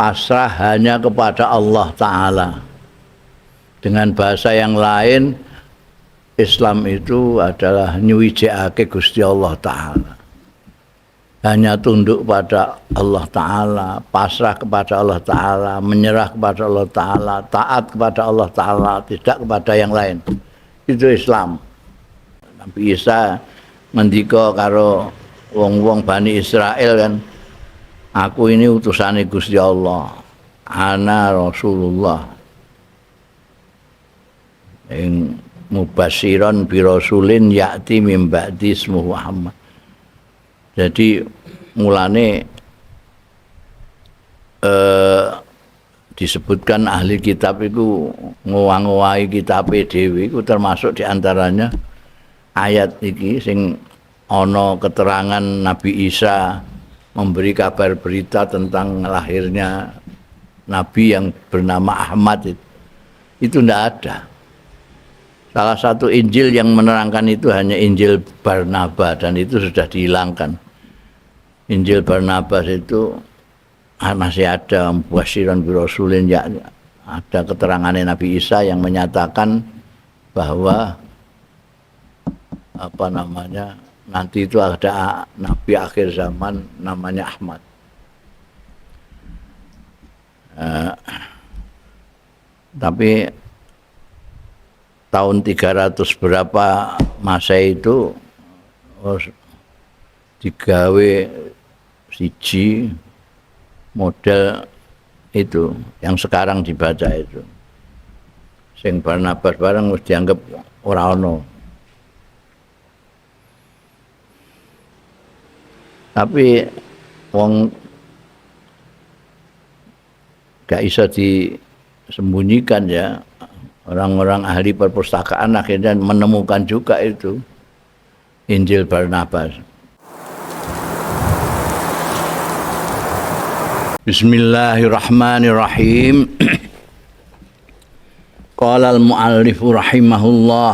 pasrah hanya kepada Allah Ta'ala. Dengan bahasa yang lain, Islam itu adalah nyuwijake Gusti Allah Ta'ala. Hanya tunduk pada Allah Ta'ala, pasrah kepada Allah Ta'ala, menyerah kepada Allah Ta'ala, taat kepada Allah Ta'ala, tidak kepada yang lain. Itu Islam. Nabi Isa ngendika karo wong-wong Bani Israel kan, aku ini utusane Gusti Allah, ana Rasulullah, yang mubasyiran bi rasulin ya'ti min ba'di ismuhu Muhammad. Jadi mulane disebutkan ahli kitab itu ngowah-ngowahi kitab dhewe iku termasuk diantaranya ayat iki sing ana keterangan Nabi Isa memberi kabar berita tentang lahirnya Nabi yang bernama Ahmad itu tidak ada. Salah satu Injil yang menerangkan itu hanya Injil Barnabas dan itu sudah dihilangkan. Injil Barnabas itu masih ada mubasyiran bi rasulin, ya, ada keterangan Nabi Isa yang menyatakan bahwa nanti itu ada nabi akhir zaman namanya Ahmad. Tapi tahun 300 berapa Masehi itu digawe siji model itu yang sekarang dibaca itu. Sing Barnabas bareng wis dianggap ora ono. Tapi wong gak bisa disembunyikan ya. Orang-orang ahli perpustakaan akhirnya menemukan juga itu Injil Barnabas. Bismillahirrahmanirrahim. Qala al-muallif rahimahullah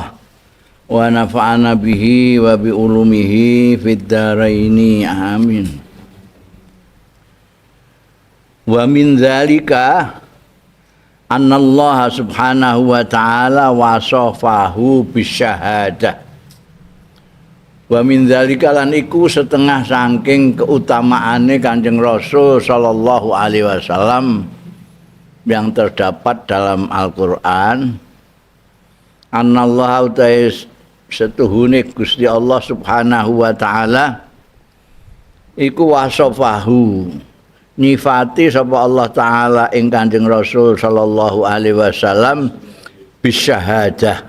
wa nafa'ana bihi wa bi ulumihi fid dharaini amin. Wa min dzalika anna Allah subhanahu wa ta'ala wasafahu bisyahadah. Wa min dzalika lan iku setengah saking keutamaane Kanjeng Rasul sallallahu alaihi wasallam yang terdapat dalam Al-Qur'an. Anna Allah ta'ala setuhune Gusti Allah subhanahu wa ta'ala iku wasafahu nyifati sapa Allah Ta'ala ing Kanjeng Rasul sallallahu alaihi wasallam bisyahadah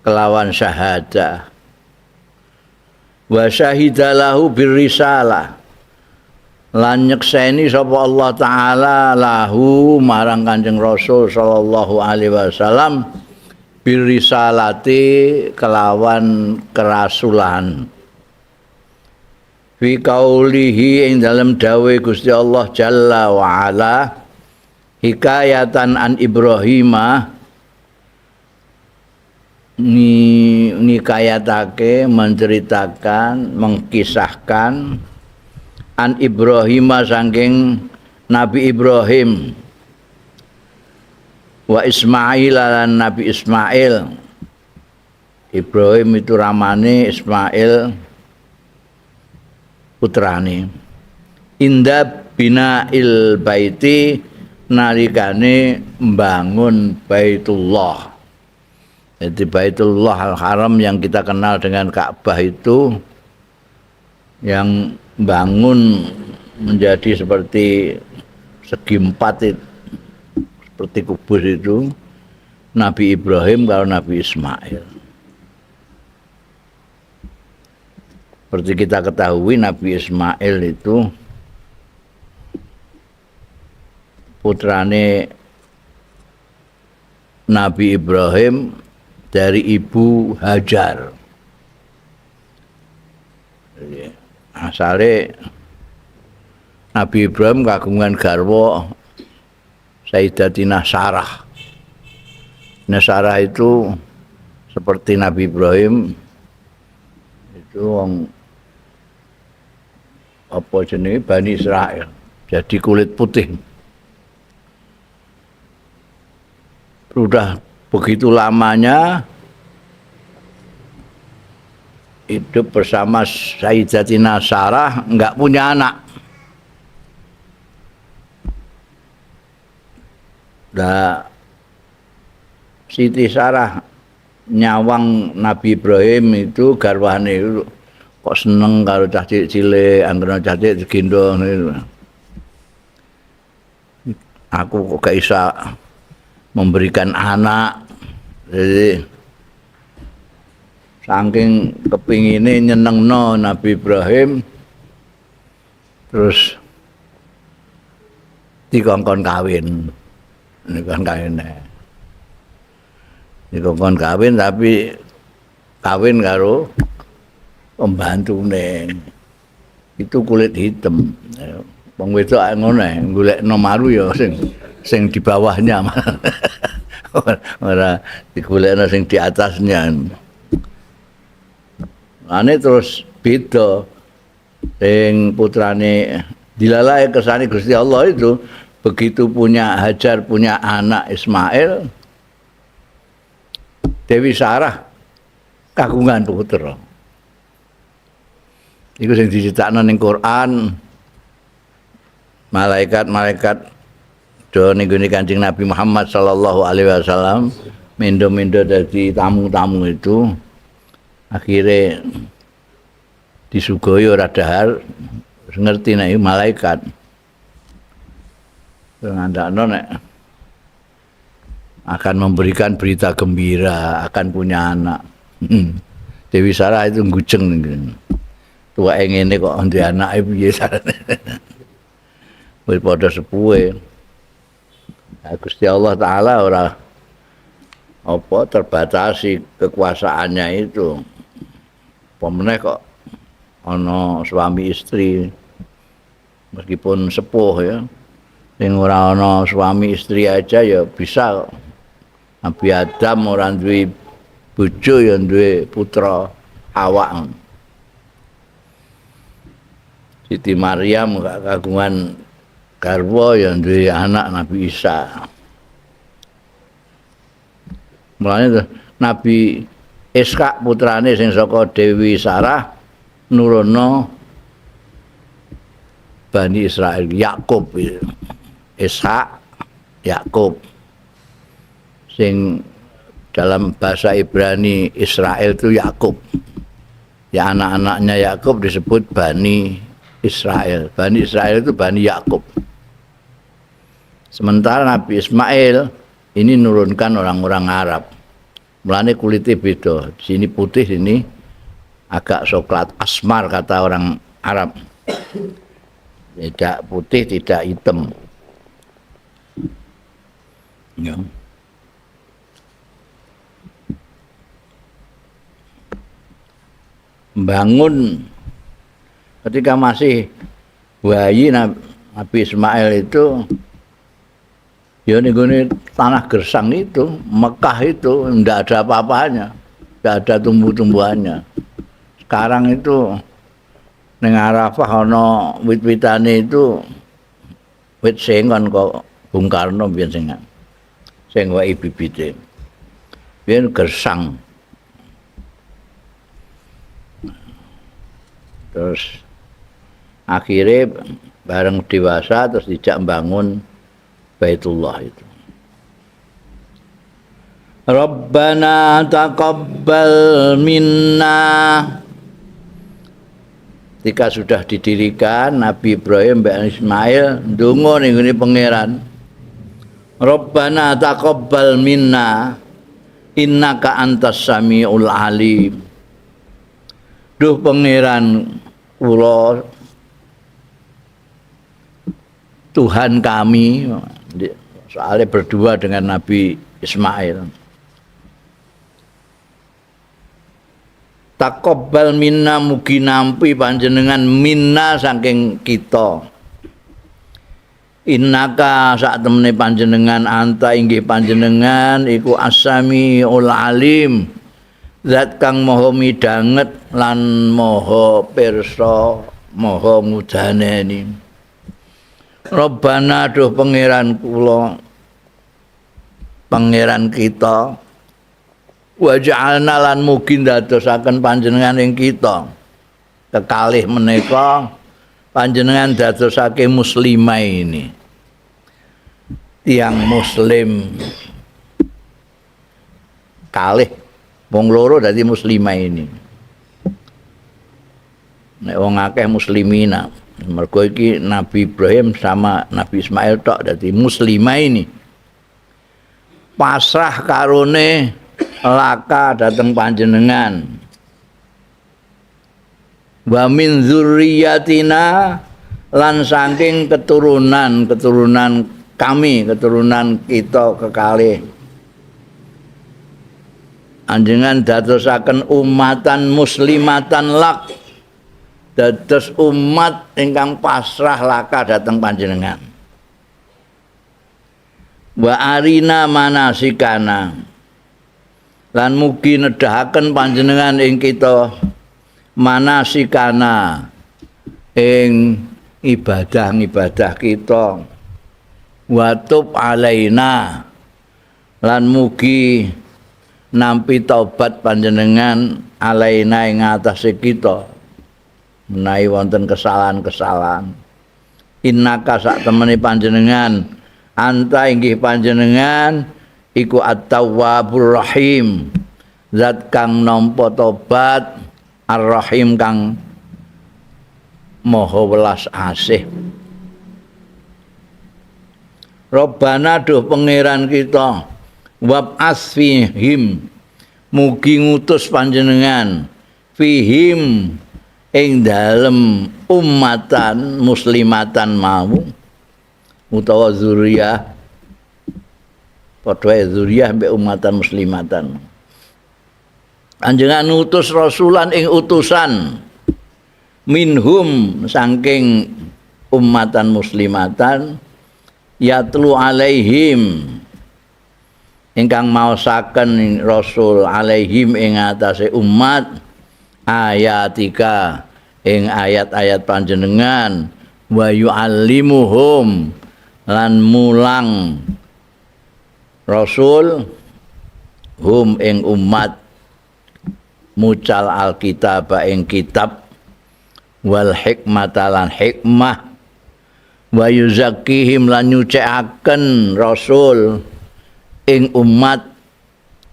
kelawan syahadah wa syahidalahu birrisalah lan nyekseni sapa Allah Ta'ala lahu marang Kanjeng Rasul sallallahu alaihi wasallam birrisalati kelawan kerasulan fi qaulihi ing dalam dawuh Gusti Allah Jalla wa Ala hikayatan an Ibrahimah nikayatake menceritakan mengkisahkan an Ibrahimah saking Nabi Ibrahim wa Ismail lan Nabi Ismail. Ibrahim itu ramane, Ismail putrane. Inda bina'il baiti nalikane membangun Baitullah. Jadi Baitullah Al-Haram yang kita kenal dengan Ka'bah itu yang bangun menjadi seperti segi empat itu, seperti kubus itu Nabi Ibrahim kalau Nabi Ismail. Seperti kita ketahui Nabi Ismail itu putrane Nabi Ibrahim dari ibu Hajar. Asale Nabi Ibrahim kagungan garwa Sayyidatina Sarah. Nah, Sarah itu seperti Nabi Ibrahim itu apa jenenge Bani Israel, jadi kulit putih. sudah begitu lamanya hidup bersama Sayyidatina Sarah, enggak punya anak. Nah, Siti Sarah nyawang Nabi Ibrahim itu garwane itu kok seneng karo cah cilik, anggere cah cilik digendong itu. Aku kok gak bisa memberikan anak. Jadi saking kepingine nyenengno Nabi Ibrahim terus dikongkon kawin. Dikongkon kawin. Dikongkon kawin tapi kawin karo pembantune. Itu kulit hitam. Wong wedok ngono ae, golekno maru ya sing di bawahnya. Ora digolekno sing di atasnya. Ane terus beda sing putrane dilalai kersane Gusti Allah itu begitu punya Hajar punya anak Ismail, Dewi Sarah kagungan putra. Iku sing diceritakno ning Quran. Malaikat-malaikat do ning gone Kanjeng Nabi Muhammad sallallahu alaihi wasallam mendo-mendo dadi tamu-tamu itu akhirnya disugoi ora dahar ngerti nek malaikat ngandakno nek akan memberikan berita gembira akan punya anak. Dewi Sarah itu ngujeng tua ngene kok ndek anake piye sarane. Wis padha sepuhe. Gusti Allah taala ora apa terbatasi kekuasaannya itu. Pemeneh kok ana suami istri meskipun sepuh ya. Sing ora ana suami istri aja ya bisa. Nabi Adam ora duwe bojo ya duwe putra Hawa. Siti Maryam kagungan garwa yang duwe anak Nabi Isa. Mulane Nabi Ishak putrane sing saka Dewi Sarah nurono Bani Israel Yakub. Ishak Yakub sing dalam bahasa Ibrani Israel itu Yakub. Ya anak-anaknya Yakub disebut Bani Israel. Bani Israel itu Bani Yakub. Sementara Nabi Ismail ini nurunkan orang-orang Arab. Mulane kulitnya beda. Sini putih, sini agak coklat asmar kata orang Arab. Tidak putih, tidak hitam. Ya. Bangun ketika masih bayi Nabi Ismail itu ya nih tanah gersang itu, Mekah itu enggak ada apa-apanya, enggak ada tumbuh-tumbuhannya. Sekarang itu ning Arafah ana wit-witane itu wit sengon kok Bung Karno biyen sing wae bibite. Biyen gersang. Terus akhirnya bareng dewasa terus dijak bangun Baitullah itu. Rabbana taqabbal minna. Ketika sudah didirikan Nabi Ibrahim dan Ismail ndonga ning ngene pangeran. Rabbana taqabbal minna innaka antas samiul alim. Duh pangeran kula Tuhan kami, soalnya berdua dengan Nabi Ismail. Taqabbal minna mugi nampi panjenengan minna saking kita. Innaka sak temene panjenengan anta inggih panjenengan iku as-samiul alim. Zat kang maha midanget lan maha pirsa, maha ngudaneni. Rabbana duh pangeran kula pangeran kita wa ja'alna lan mugi dadosaken panjenengan ing kita kekalih menika panjenengan dadosake muslimah ini tiang muslim kalih wong loro dadi muslimah ini nek wong akeh muslimina mergo iki Nabi Ibrahim sama Nabi Ismail tok dadi muslimah ini pasrah karone laka dateng panjenengan wa min dzurriyyatina lan saking keturunan kami keturunan kita kekalih anjenengan dadosaken umatan muslimatan lak dados umat ingkang pasrah laka dateng panjenengan wa arina manasikana lan mugi nedahaken panjenengan ing kita manasikana ing ibadah kita wa tub alaina lan mugi nampi taubat panjenengan alaina ing atase kita menawi wonten kesalahan-kesalahan innaka sak temene panjenengan anta inggih panjenengan iku at-tawwabur rahim zat kang nampa tobat ar-rahim kang maha welas asih Rabbana duh pangeran kita wab'ats fihim mugi ngutus panjenengan fihim ing dalem ummatan muslimatan mau utawa zuriyah padha zuriyah mbek ummatan muslimatan panjenengan ngutus rasulan ing utusan minhum saking ummatan muslimatan yatlu alaihim ingkang maosaken rasul alaihim ing atase umat ayatika ing ayat-ayat panjenengan wa yu'allimuhum lan mulang rasul hum ing umat mucal alkitab ing kitab wal hikmata lan hikmah wa yuzakkihim lan nyucikaken rasul ing umat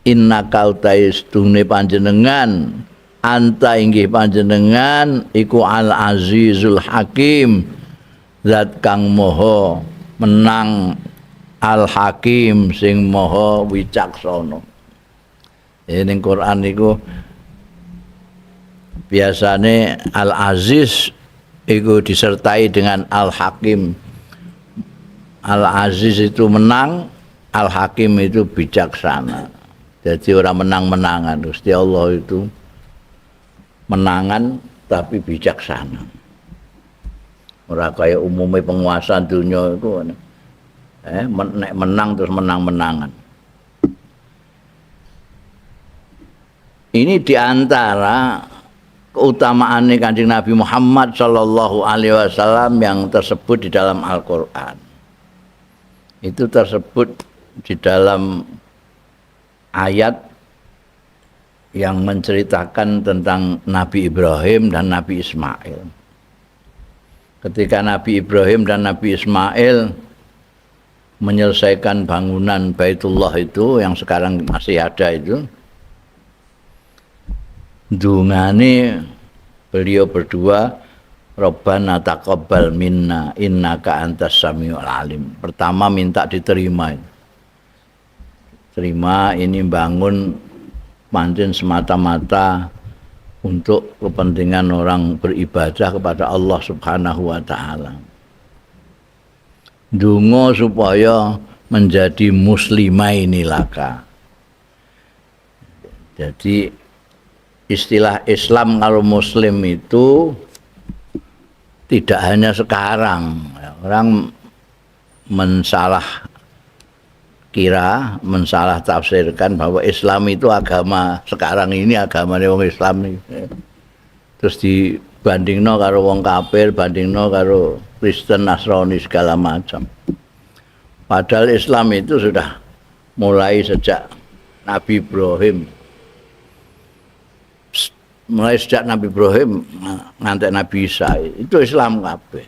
innaka utaistune panjenengan anta inggih panjenengan iku al azizul hakim zat kang maha menang al hakim sing maha wicaksana ning Quran niku biasane al aziz iku disertai dengan al hakim al aziz itu menang al hakim itu bijaksana jadi orang menang-menangan Gusti Allah itu menangan tapi bijaksana. Ora kaya umumnya penguasa dunia itu nek menang terus menang-menangan. Ini diantara keutamaan Kanjeng Nabi Muhammad sallallahu alaihi wasallam yang tersebut di dalam Al-Qur'an. Itu tersebut di dalam ayat yang menceritakan tentang Nabi Ibrahim dan Nabi Ismail. Ketika Nabi Ibrahim dan Nabi Ismail menyelesaikan bangunan Baitullah itu yang sekarang masih ada itu, dungane beliau berdua, Rabbana taqabbal minna innaka antas samiul alim. Pertama minta diterima. Terima ini bangun pancen semata-mata untuk kepentingan orang beribadah kepada Allah Subhanahu wa taala. Donga supaya menjadi muslimah ini laka. Jadi istilah Islam kalau muslim itu tidak hanya sekarang. Orang mensalah kira, mensalah tafsirkan bahwa Islam itu agama sekarang ini agamanya wong Islam nih. Terus dibandingno karo wong kafir, bandingno karo Kristen, Nasrani segala macam. Padahal Islam itu sudah mulai sejak Nabi Ibrahim. Mulai sejak Nabi Ibrahim ngantek Nabi Isa itu Islam kabeh.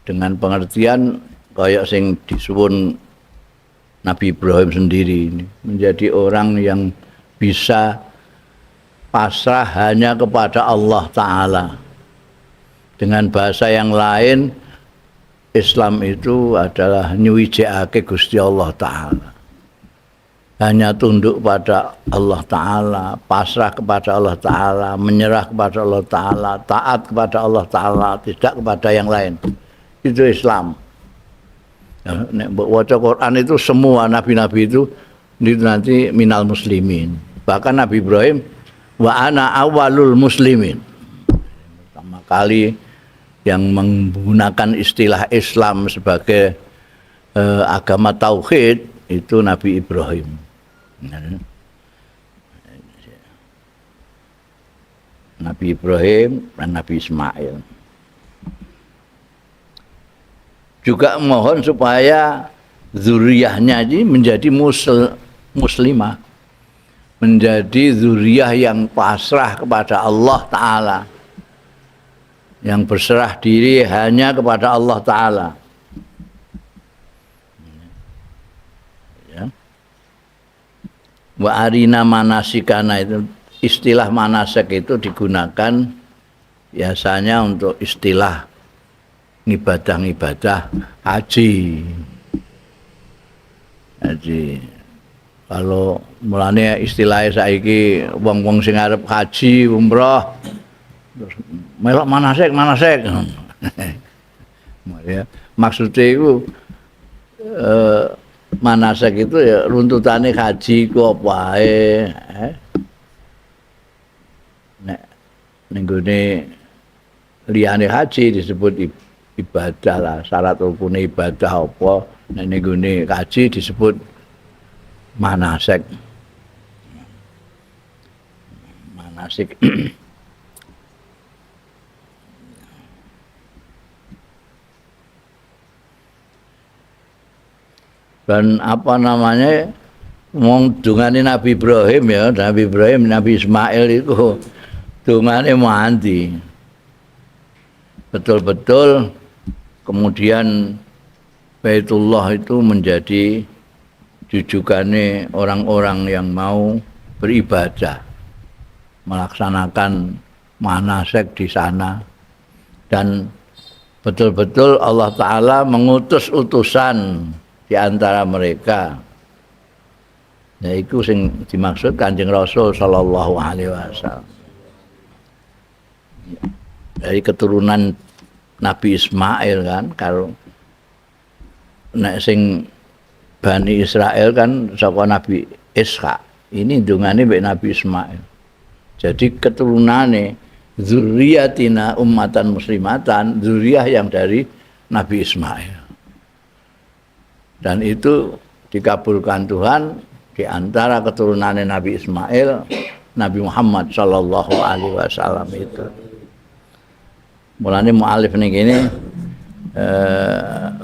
Dengan pengertian kayak sing disuwun Nabi Ibrahim sendiri ini, menjadi orang yang bisa pasrah hanya kepada Allah Ta'ala. Dengan bahasa yang lain, Islam itu adalah nyuwijake Gusti Allah Ta'ala. Hanya tunduk pada Allah Ta'ala, pasrah kepada Allah Ta'ala, menyerah kepada Allah Ta'ala, taat kepada Allah Ta'ala, tidak kepada yang lain. Itu Islam. Nek waca Quran itu semua nabi-nabi itu nanti minal muslimin. Bahkan Nabi Ibrahim, wa ana awalul muslimin. Pertama kali yang menggunakan istilah Islam sebagai agama tauhid itu Nabi Ibrahim. Nabi Ibrahim dan Nabi Ismail. Juga mohon supaya zuriyahnya ini menjadi muslimah, menjadi zuriyah yang pasrah kepada Allah Ta'ala, yang berserah diri hanya kepada Allah Ta'ala. Wa arina manasikana, itu istilah manasik itu digunakan biasanya untuk istilah ibadah haji. Haji. Kalau mulane istilahnya saiki wong-wong sing arep haji umrah terus melok manasik. Ya, maksudnya itu manasik itu ya runtutane haji ku apa ae. Nek ning gone liyane haji disebut ibadah lah, syarat rukun ibadah apa, nek ning gone haji disebut manasik. Manasik. Dan apa namanya, wong dungane Nabi Ibrahim ya, Nabi Ibrahim, Nabi Ismail itu dungane mandi. Betul-betul kemudian Baitullah itu menjadi jujukannya orang-orang yang mau beribadah, melaksanakan manasik di sana. Dan betul-betul Allah Ta'ala mengutus utusan di antara mereka. Nah, itu sing dimaksud Kanjeng Rasul sallallahu alaihi wasallam. Dari keturunan Nabi Ismail kan, kalau nek sing Bani Israel kan saka Nabi Ishak. Ini ndungane mbek Nabi Ismail. Jadi keturunane zuriyatina ummatan muslimatan, zuriyah yang dari Nabi Ismail. Dan itu dikabulkan Tuhan di antara keturunan Nabi Ismail, Nabi Muhammad sallallahu alaihi wasallam itu. Mulane mu'alif ning kene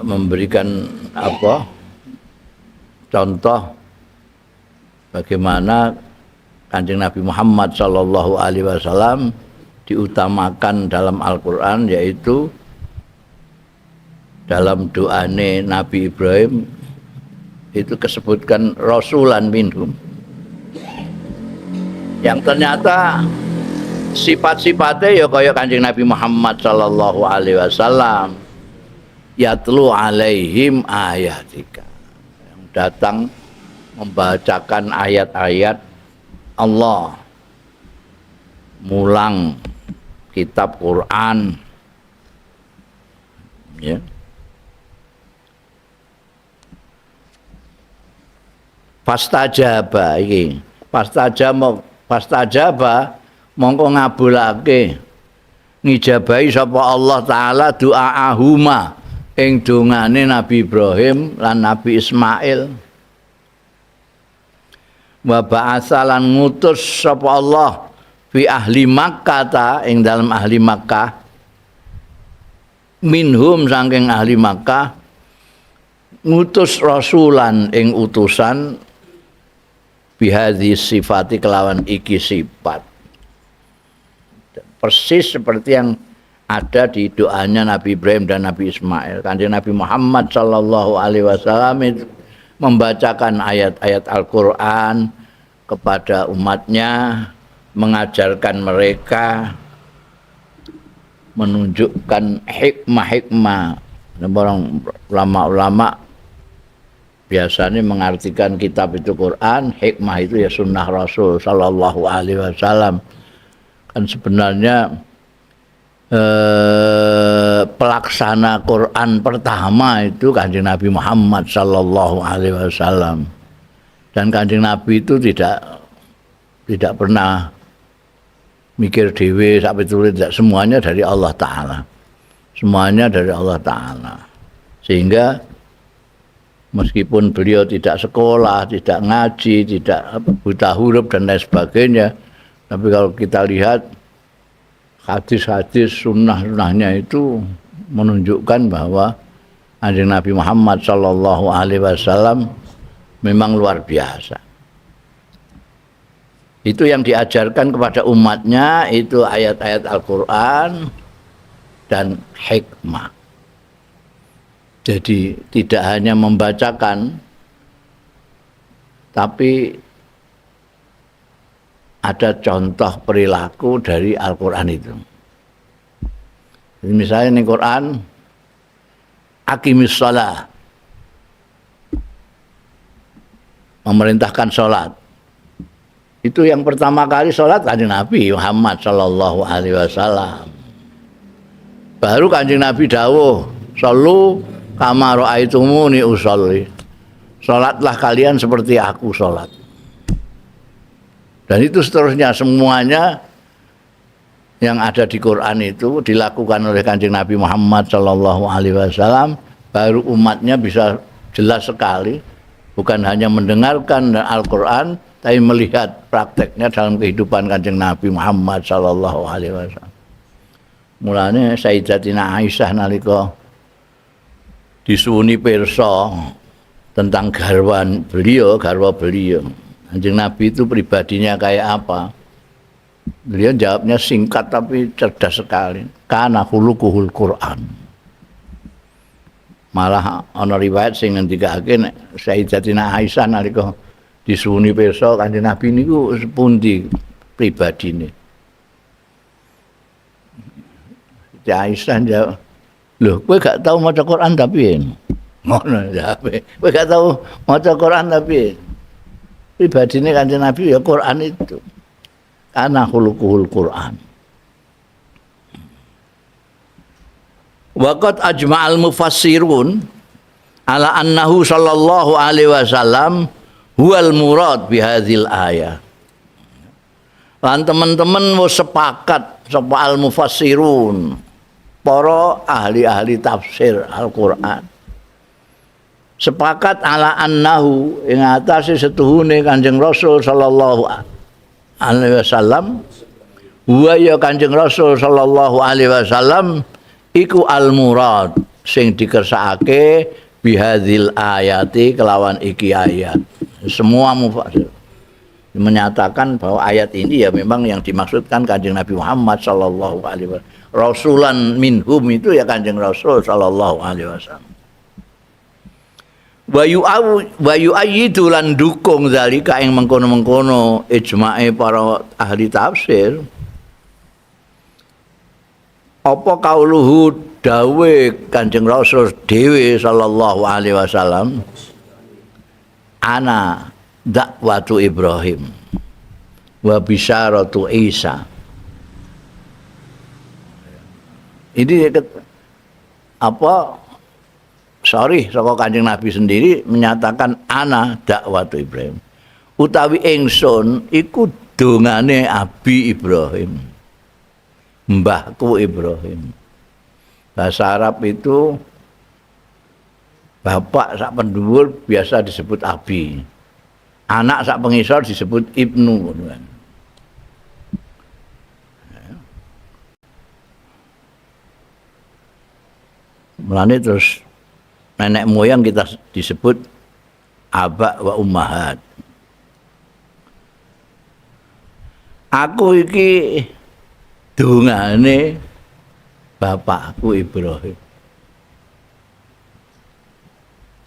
memberikan apa? Contoh bagaimana Kanjeng Nabi Muhammad sallallahu alaihi wasallam diutamakan dalam Al-Qur'an, yaitu dalam doane Nabi Ibrahim itu kesebutkan rasulan minhum, yang ternyata sifat-sifatnya ya kaya Kanjeng Nabi Muhammad sallallahu alaihi wasallam, yatlu alaihim ayatika, yang datang membacakan ayat-ayat Allah, mulang kitab Quran, ya. Fastajaba iki, fastajaba mongko ngabulake, ngijabahi sapa Allah Ta'ala doaahuma ing dongane Nabi Ibrahim lan Nabi Ismail. Wa ba'atsa lan ngutus sapa Allah fi ahli Makkah ta ing dalam ahli Makkah, minhum saking ahli Makkah, ngutus rasulan ing utusan bihadhi sifati kelawan iki sifat. Persis seperti yang ada di doanya Nabi Ibrahim dan Nabi Ismail. Kanjeng Nabi Muhammad sallallahu alaihi wasallam itu membacakan ayat-ayat Al-Qur'an kepada umatnya, mengajarkan mereka, menunjukkan hikmah-hikmah. Orang ulama-ulama biasanya mengartikan kitab itu Quran, hikmah itu ya sunnah Rasul sallallahu alaihi wasallam. Kan sebenarnya pelaksana Quran pertama itu Kanjeng Nabi Muhammad sallallahu alaihi wasallam. Dan Kanjeng Nabi itu tidak pernah mikir dewe sampai tulis, semuanya dari Allah Ta'ala. Semuanya dari Allah Ta'ala. Sehingga meskipun beliau tidak sekolah, tidak ngaji, tidak buta huruf dan lain sebagainya, tapi kalau kita lihat hadis-hadis sunnah-sunnahnya itu menunjukkan bahwa Kanjeng Nabi Muhammad sallallahu alaihi wasallam memang luar biasa. Itu yang diajarkan kepada umatnya itu ayat-ayat Al-Qur'an dan hikmah. Jadi tidak hanya membacakan, tapi ada contoh perilaku dari Al-Quran itu. Jadi misalnya di Quran, aqimis shalah, memerintahkan sholat. Itu yang pertama kali sholat Kanjeng Nabi Muhammad sallallahu alaihi wasallam. Baru Kanjeng Nabi dawuh, "Shollu kama ra'aitumuni usolli." Sholatlah kalian seperti aku sholat. Dan itu seterusnya semuanya yang ada di Quran itu dilakukan oleh Kanjeng Nabi Muhammad sallallahu alaihi wasallam, baru umatnya bisa jelas sekali bukan hanya mendengarkan Al-Qur'an tapi melihat prakteknya dalam kehidupan Kanjeng Nabi Muhammad sallallahu alaihi wasallam. Mulane Sayyidatina Aisyah nalika disuwuni pirsa tentang garwa beliau. Kanjeng Nabi itu pribadinya kayak apa? Beliau jawabnya singkat tapi cerdas sekali. Kana khuluquhul Quran. Malah ana riwayat sing ngendikake nek Sayyidatina Aisyah nalika disuwuni pirsa Kanjeng Nabi niku pundi pribadine. Aisyah jawab, "Loh, kowe gak tahu maca Quran tapi ngono jawabe. Kowe gak tahu maca Quran tapi pribadine Kanjeng Nabi ya Quran itu. Kana khuluquhul Quran." Waqad ajma'al mufassirun ala annahu sallallahu alaihi wasallam huwal murad bihadzal ayah. Lan teman-teman wis sepakat sapa al mufassirun, para ahli-ahli tafsir Al-Qur'an. Sepakat ala annahu ing atase setuhune Kanjeng Rasul sallallahu alaihi wasallam, wa ya Kanjeng Rasul sallallahu alaihi wasallam iku al-murad sing dikersakake bihadzil ayati kelawan iki ayat. Semua mufassir menyatakan bahwa ayat ini ya memang yang dimaksudkan Kanjeng Nabi Muhammad sallallahu alaihi wasallam. Rasulan minhum itu ya Kanjeng Rasul sallallahu alaihi wasallam. Wa yu'ayyidu lan dukung zalika ing mengkono-mengkono ijma'e para ahli tafsir. Apa kauluhu dawe Kanjeng Rasul dhewe sallallahu alaihi wasallam, ana dakwatu Ibrahim wa bisyaratu Isa. Ini saka Kanjeng Nabi sendiri menyatakan ana dakwatu Ibrahim. Utawi ingsun iku dongane Abi Ibrahim. Mbahku Ibrahim. Bahasa Arab itu bapak sak pendhuwur biasa disebut Abi. Anak sak pengisor disebut Ibnu. Mulane terus nenek moyang kita disebut aba wa ummahat. Aku iki dungane bapakku Ibrahim.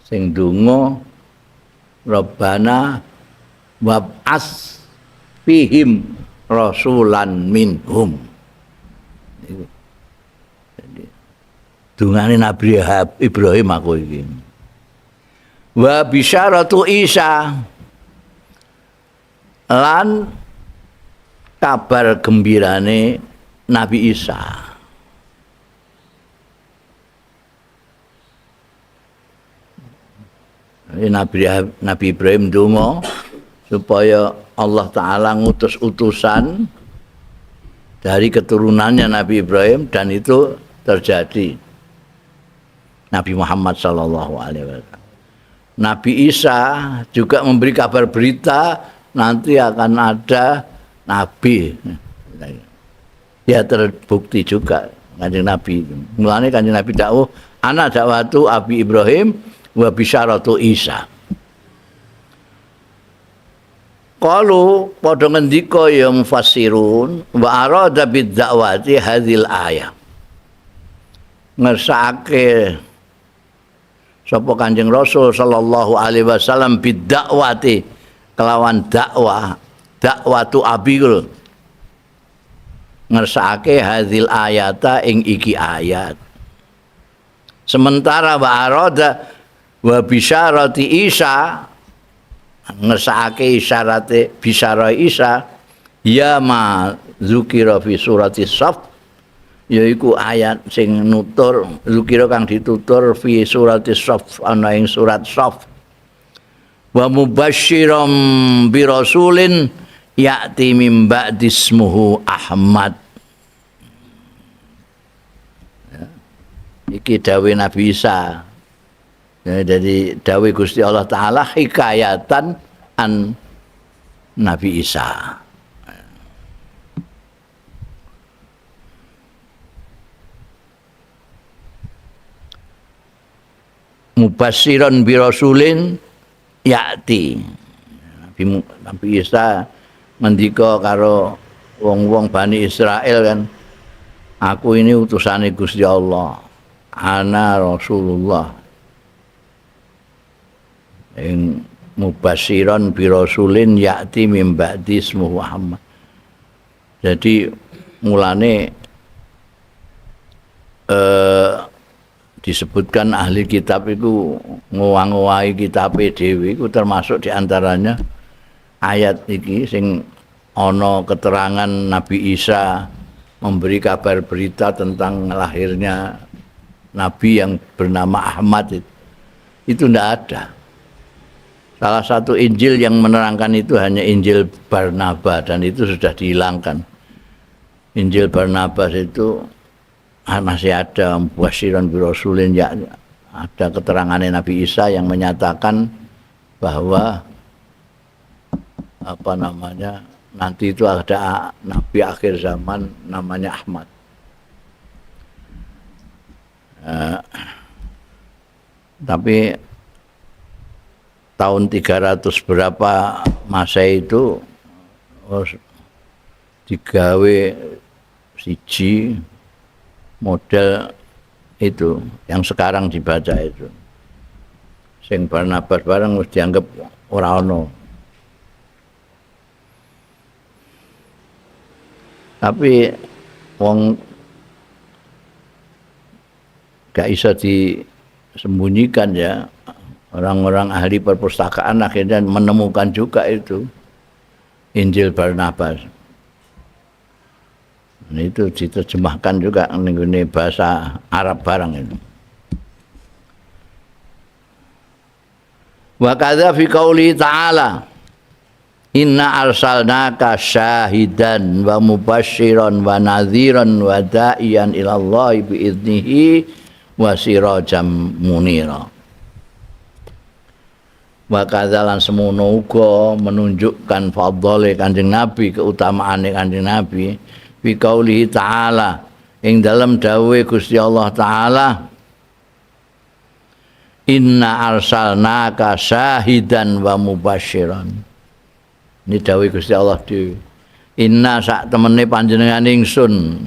Sing donga Rabbana wab'as fihim rasulan minhum. Jadi dungane Nabi Ibrahim aku iki. Wa bisyaratu Isa lan kabar gembirane Nabi Isa. Nabi Ibrahim donga supaya Allah Ta'ala ngutus utusan dari keturunannya Nabi Ibrahim, dan itu terjadi. Nabi Muhammad sallallahu alaihi wasallam. Nabi Isa juga memberi kabar berita nanti akan ada Nabi. Ya terbukti juga Kanjeng Nabi. Mulane Kanjeng Nabi dawuh, ana dakwatu Abi Ibrahim wa bisyaratu Isa. Qalu padha ngendika ya mufassirun wa arada bid da'wati hadhil ayah. Ngersake sapa Kanjeng Rasul sallallahu alaihi wasallam bid da'wati kelawan dakwah, dakwatu abi kul. Ngersake hadhil ayata ing iki ayat. Sementara wa arada wa bisyarati Isa ngesake isyarate bisyara Isa ya ma zukira fi surati Shaf, yaiku ayat sing nutur zukira kang ditutur fi surati Shaf ana ing surat Shaf. Wa mubasysyiram bi rasulin ya'ti min ba'di ismuhu Ahmad. Ya. Iki dawuh Nabi Isa. Ya, jadi dawuh Gusti Allah Ta'ala hikayatan an Nabi Isa. Mubassiran bi rasulin ya'ti. Nabi Isa mendika karo wong-wong Bani Israel kan, aku ini utusane Gusti Allah, ana Rasulullah. Ing mubassiran bi rasulin ya'ti mim ba'di ismuhu Muhammad. Jadi mulane disebutkan ahli kitab itu ngowah-ngowahi kitabe dhewe iku termasuk diantaranya ayat iki sing ana keterangan Nabi Isa memberi kabar berita tentang lahirnya Nabi yang bernama Ahmad itu tidak ada. Salah satu Injil yang menerangkan itu hanya Injil Barnabas, dan itu sudah dihilangkan. Injil Barnabas itu masih ada mubasyyiran bi rasulin, ya ada keterangan Nabi Isa yang menyatakan bahwa nanti itu ada nabi akhir zaman namanya Ahmad. Tapi tahun 300 berapa Masehi itu digawe siji model itu yang sekarang dibaca itu. Sing Barnabas bareng wis dianggap ora ono. Tapi wong gak bisa disembunyikan ya. Orang-orang ahli perpustakaan akhirnya menemukan juga itu Injil Barnabas. Nah, itu diterjemahkan juga mengenai bahasa Arab barang itu. Wa kadza fi qauli ta'ala inna arsalnaka syahidan wa mubasysyiran wa nadhiran wa da'iyan ila Allah bi idnihi wa sirajan munira. Wa kadzalan semono uga menunjukkan fadhole Kanjeng Nabi, keutamaane Kanjeng Nabi fi qaulihi ta'ala ing dalam dawuhe Gusti Allah Ta'ala Inna arsalnaka syahidan wa mubasyiran. Ini dawuh Gusti Allah dhewe. Inna sak temene panjenengan ingsun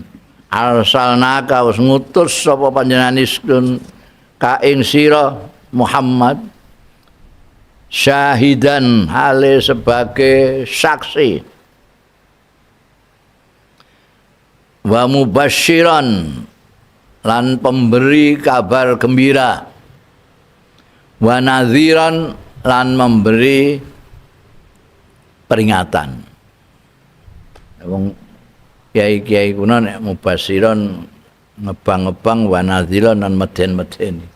arsalnaka wis ngutus sapa panjenengan ingsun ka ing sira Muhammad syahidan hale sebagai saksi wa mubasyiran lan pemberi kabar gembira wa nadhiran lan memberi peringatan. Wong kiai-kiai kuna nek mubasyiran ngebang-ngebang wa nadhiran lan meden-meden.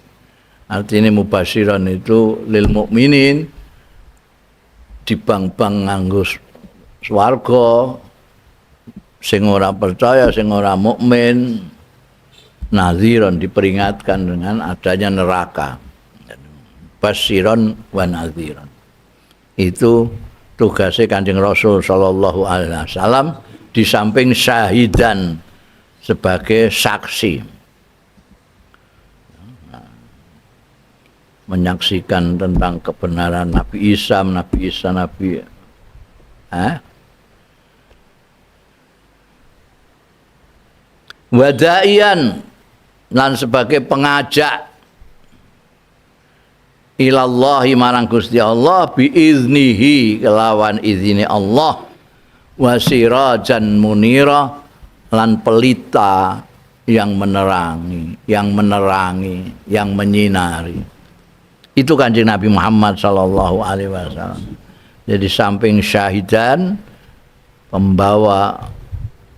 Artinya mubasyiran itu lil mukminin dibang-bang nganggo swarga, sing ora percaya, sing ora mukmin, nadhiran diperingatkan dengan adanya neraka. Basyiran wa nadhiran. Itu tugasnya Kanjeng Rasul sallallahu alaihi wasallam di samping syahidan sebagai saksi. Menyaksikan tentang kebenaran Nabi Isa, Wada'ian lan sebagai pengajak ilallahi marang Gusti Allah biiznihi kelawan izini Allah wasirajan munira lan pelita yang menerangi, yang menyinari. Itu Kanjeng Nabi Muhammad sallallahu alaihi wasallam. Jadi samping syahidan pembawa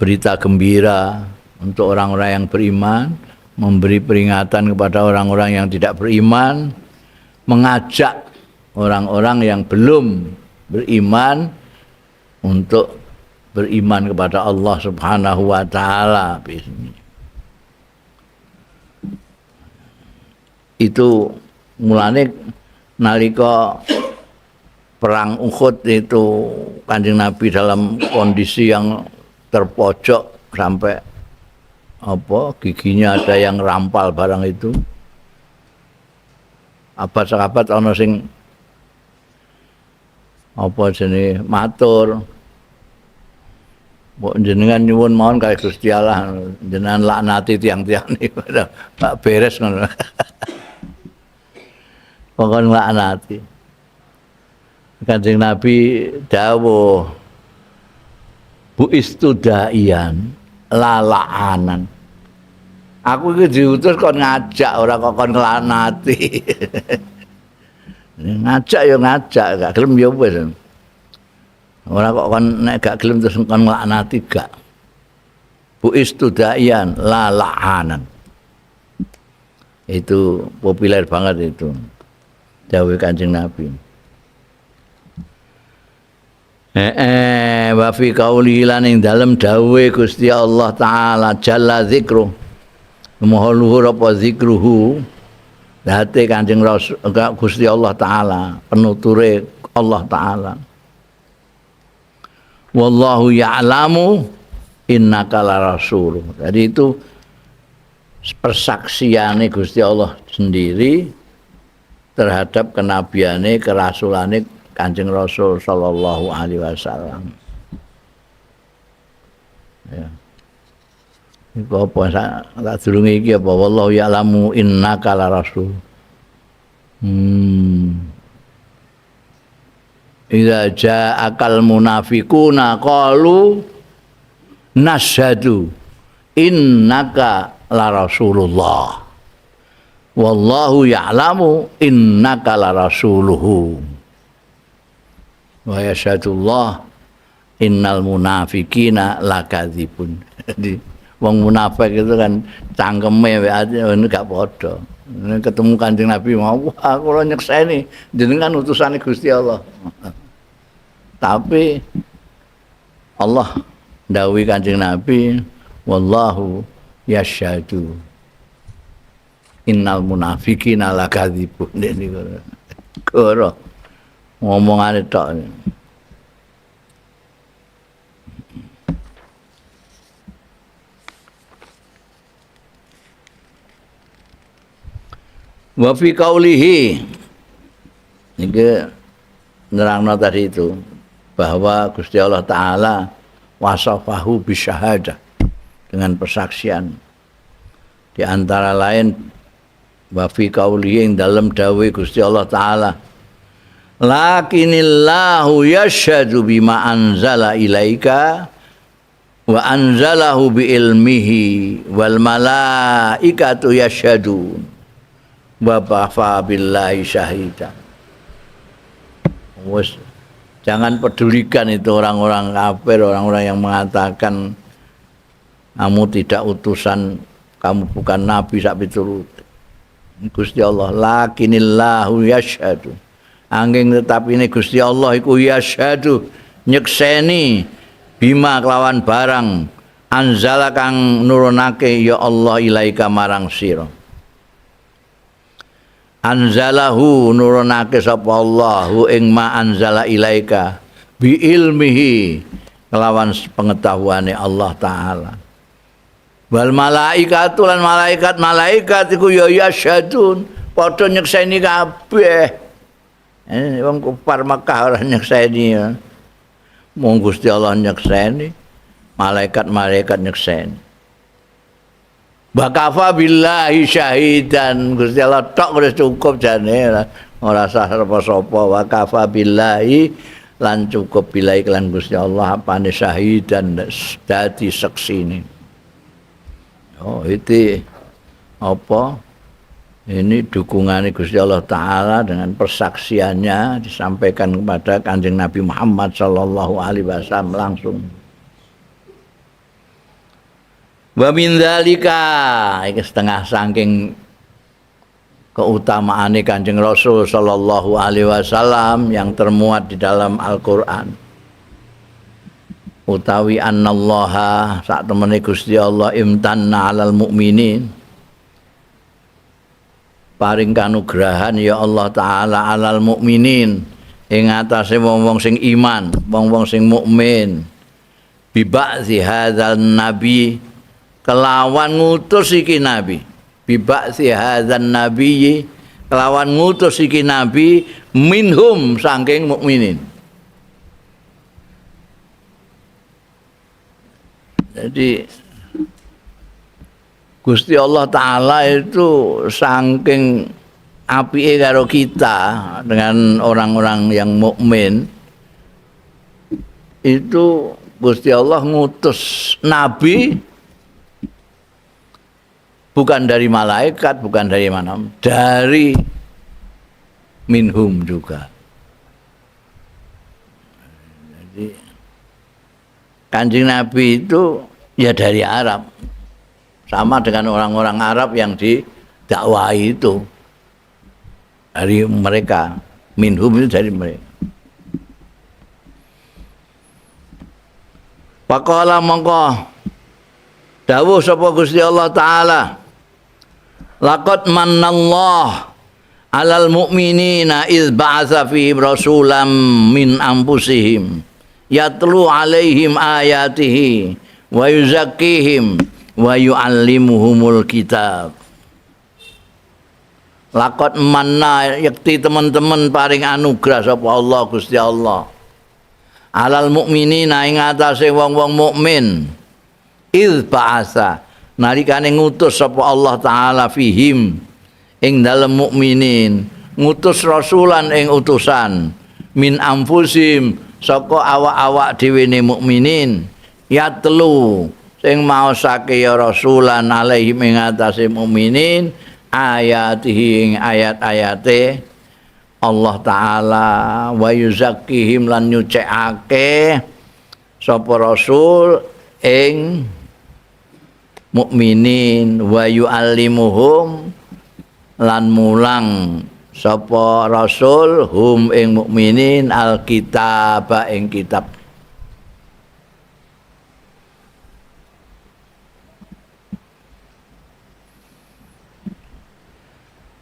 berita gembira untuk orang-orang yang beriman, memberi peringatan kepada orang-orang yang tidak beriman, mengajak orang-orang yang belum beriman untuk beriman kepada Allah Subhanahu wa taala. Itu mulane nalika perang Uhud itu Kanjeng Nabi dalam kondisi yang terpojok sampai giginya ada yang rampal barang itu. Apa sahabat ana sing jenenge matur, mbok jenengan nyuwun mawon kalih Gusti Allah jenengan laknati tiang-tiang niku Pak beres ngono. Pokoknya laknati. Kanjeng Nabi dawuh bu istudaian lalaanan. Aku iki diutus kon ngajak ora kok kon nglanati. Ngajak ya ngajak, gak gelem ya wis. Ora kok kon nek gak gelem terus kon nglanati gak. Bu istudaian lalaanan. Itu populer banget itu. Dawuh Kanjeng Nabi. Wa fi qauli lan ing dalem dawuhe Gusti Allah taala jalla zikru. Maha luhur apa zikruhu. Date Kanjeng Rasul Gusti Allah taala, penuture Allah taala. Wallahu ya'lamu innaka la rasul. Jadi itu persaksiane Gusti Allah sendiri terhadap kenabiane, kerasulane Kanjeng Rasul sallallahu alaihi wasallam. Ya. Iku apa sak durunge iki apa wallahu ya'lamu innaka la rasul. Idza ja'akal munafiquna qalu nashhadu innaka la rasulullah. Wallahu ya'lamu innaka la rasuluhu. Wa yashhadullah innal munafiqina lakadzibun. Jadi wong munafik itu kan cangkeme ini gak padha. Ketemu Kanjeng Nabi mau wah kula nyekseni jenengan utusane Gusti Allah. Tapi Allah dawuhi Kanjeng Nabi wallahu yashhadu innal munafiqina lakadzibun. Niku karo ngomongane tok. Wa fi qaulihi niki nerangno tadi itu bahwa Gusti Allah taala wasafahu bisyahadah dengan persaksian di antara lain wa fi qaulihi ing dalem dawuh Gusti Allah taala lakinillahu yashhadu bima anzala ilaika wa anzalahu bi ilmihi wal malaikatu yashhadun wa kafa billahi syahida. Wes jangan pedulikan itu orang-orang kafir, orang-orang yang mengatakan kamu tidak utusan, kamu bukan nabi sak piturut. Gusti Allah lakinillahu yashhadu. Angin tetapi ini Gusti Allah iku yashhadu nyekseni bima kelawan barang anzala kang nurunake ya Allah ilaika marang sira. Anzalahu nurunake sapa Allahu ing ma anzala ilaika bi ilmihi kelawan pengetahuane Allah taala. Wal malaikatu lan malaikat iku ya yasyadun padha nyekseni kabeh. Wong kufar Makkah ora nyekseni ya. Mung Gusti Allah nyekseni, malaikat nyekseni. Bakafa billahi syahidan Gusti Allah tok wis cukup jane ora usah sapa-sapa wa kafa billahi lan cukup billahi lan Gusti Allah apane syahidan dadi saksine. Oh itu apa? Ini dukungan Gusti Allah taala dengan persaksiannya disampaikan kepada Kanjeng Nabi Muhammad sallallahu alaihi wasallam langsung. Wa min dzalika iki setengah saking keutamaane Kanjeng Rasul sallallahu alaihi wasallam yang termuat di dalam Al-Qur'an. Utawi annallaha sak temene Gusti Allah imtanna 'alal mukminin. Paring kanugrahan ya Allah taala 'alal mukminin ing atase wong-wong sing iman, wong-wong sing mukmin. Bi ba'dzi hadzal nabi kelawan ngutus iki nabi bibak si hadzan nabiyyi kelawan ngutus iki nabi minhum saking mukminin. Jadi Gusti Allah taala itu saking apike karo kita dengan orang-orang yang mukmin itu Gusti Allah ngutus nabi bukan dari malaikat, bukan dari mana, dari minhum juga. Jadi Kanjeng Nabi itu ya dari Arab, sama dengan orang-orang Arab yang didakwahi itu dari mereka, minhum itu dari mereka. Faqala mongko dawuh sapa Gusti Allah taala laqad mannallahu 'alal mu'minina iz ba'atsa fihim rasulam min anfusihim yatlu 'alaihim ayatihi wa yuzakkihim wa yu'allimuhumul kitab. Laqad manna yakti teman-teman paring anugerah sapa Allah Gusti Allah 'alal mu'minina ing atase wong-wong mukmin iz ba'atsa nalikane ngutus sapa Allah taala fihim ing dalem mukminin ngutus rasulan ing utusan min anfusim saka awak-awak dhewe ne mukminin yatlu sing maosake ya rasulan alaihim ing atase mukminin ayatihi ing ayat-ayate Allah taala wa yuzakkihim lan nyucikake sapa rasul ing mukminin wa yu'allimuhum lan mulang sapa rasul hum ing mukminin alkitab ing kitab.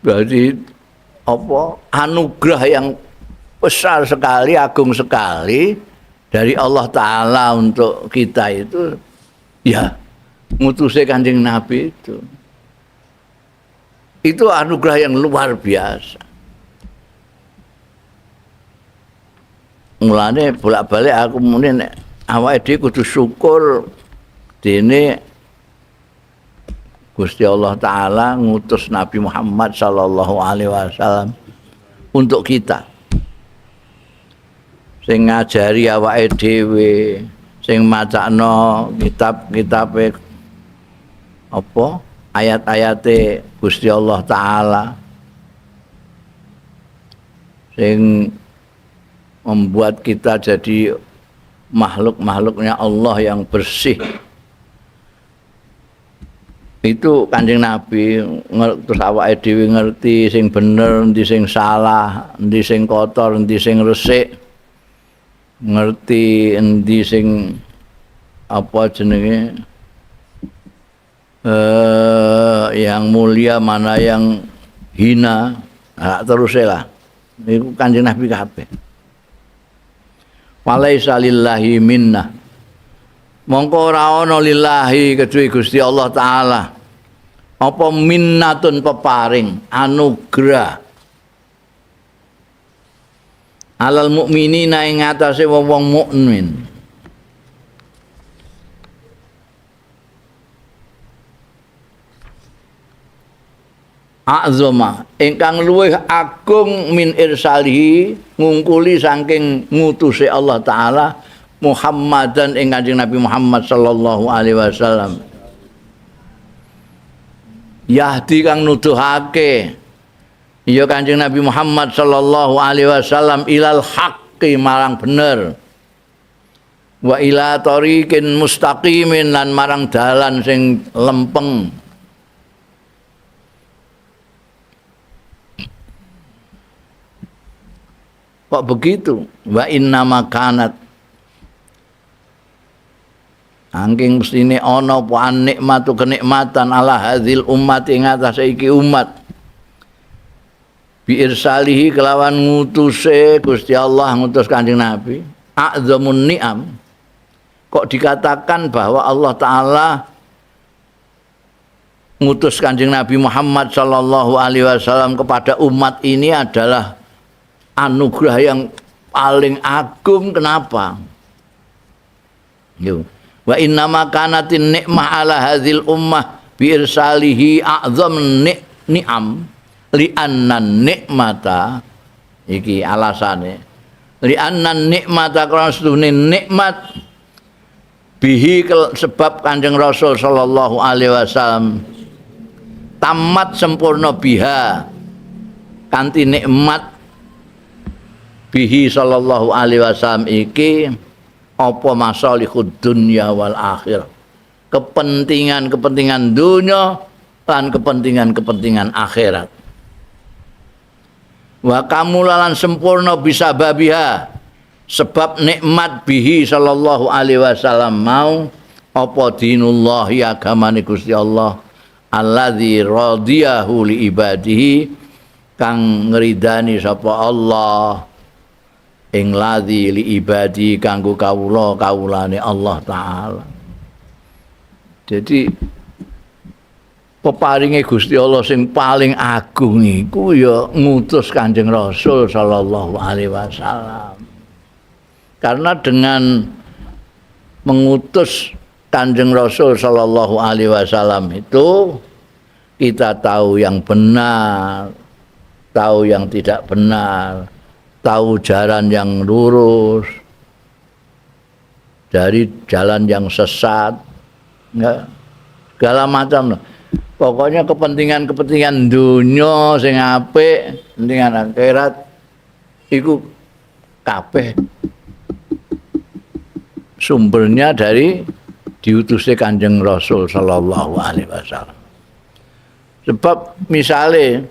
Berarti apa anugerah yang besar sekali, agung sekali dari Allah taala untuk kita itu ya ngutusnya Kanjeng Nabi itu. Itu anugerah yang luar biasa. Mulane bolak-balik aku muni nek awake dhewe kudu syukur dene Gusti Allah taala ngutus Nabi Muhammad sallallahu alaihi wasallam untuk kita. Sing ngajari awake dhewe, sing macakno kitab-kitabe apa ayat-ayate Gusti Allah taala. Sing membuat kita jadi makhluk-makhluknya Allah yang bersih. Itu Kanjeng Nabi terus awake dhewe ngerti sing bener, endi sing salah, endi sing kotor, endi sing resik. Ngerti endi sing apa jenenge yang mulia mana yang hina. Nah, terus lah. Niku Kanjeng Nabi kabeh. Walaisa lillahi minnah. Mongko ora ana lillahi kecuali Gusti Allah taala. Apa minnatun peparing, anugerah. Alal mukminina ing atase wong mukmin. Azama ingkang luwih agung min irsalihi ngungkuli saking ngutuse Allah taala Muhammadan ing Kanjeng Nabi Muhammad sallallahu alaihi wasallam. Yahdi kang nuduhake ya Kanjeng Nabi Muhammad sallallahu alaihi wasallam ilal haqqi marang bener. Wa ila tariqin mustaqimin lan marang dalan sing lempeng. Kok begitu? Wa inna makanat angking mestine ana apa nikmatu kenikmatan ala hadzal umat ing atase iki umat bi irsalihi kelawan ngutuse Gusti Allah ngutus Kanjeng Nabi a'zamun ni'am. Kok dikatakan bahwa Allah taala ngutus Kanjeng Nabi Muhammad sallallahu alaihi wasallam kepada umat ini adalah anugerah yang paling agung. Kenapa? Yo. Wa inna ma kanatin nikmah ala hadzal ummah bi irsalihi a'zam ni'am li anna nikmata iki alasane li anna nikmata karena sedune nikmat bihi sebab Kanjeng Rasul sallallahu alaihi wasallam tamat sempurna biha kanthi nikmat bihi sallallahu alaihi wasallam iki apa masalihud dunya wal akhirah, kepentingan-kepentingan dunia dan kepentingan-kepentingan akhirat. Wa kamulalan sempurna bisa babiha sebab nikmat bihi sallallahu alaihi wasallam mau apa dinullahi agamane Gusti Allah alladzi radiyahu li ibadihi kang ngridani sapa Allah ing ladzi li ibadi kanggo kawulane Allah taala. Jadi peparinge Gusti Allah sing paling agung iku ya ngutus Kanjeng Rasul sallallahu alaihi wasallam. Karena dengan mengutus Kanjeng Rasul sallallahu alaihi wasallam itu kita tahu yang benar, tahu yang tidak benar, tahu jalan yang lurus dari jalan yang sesat, enggak segala macam. Pokoknya kepentingan dunia sing apik, kepentingan akhirat iku kabeh sumbernya dari diutusnya Kanjeng Rasul sallallahu alaihi wasallam. Sebab misalnya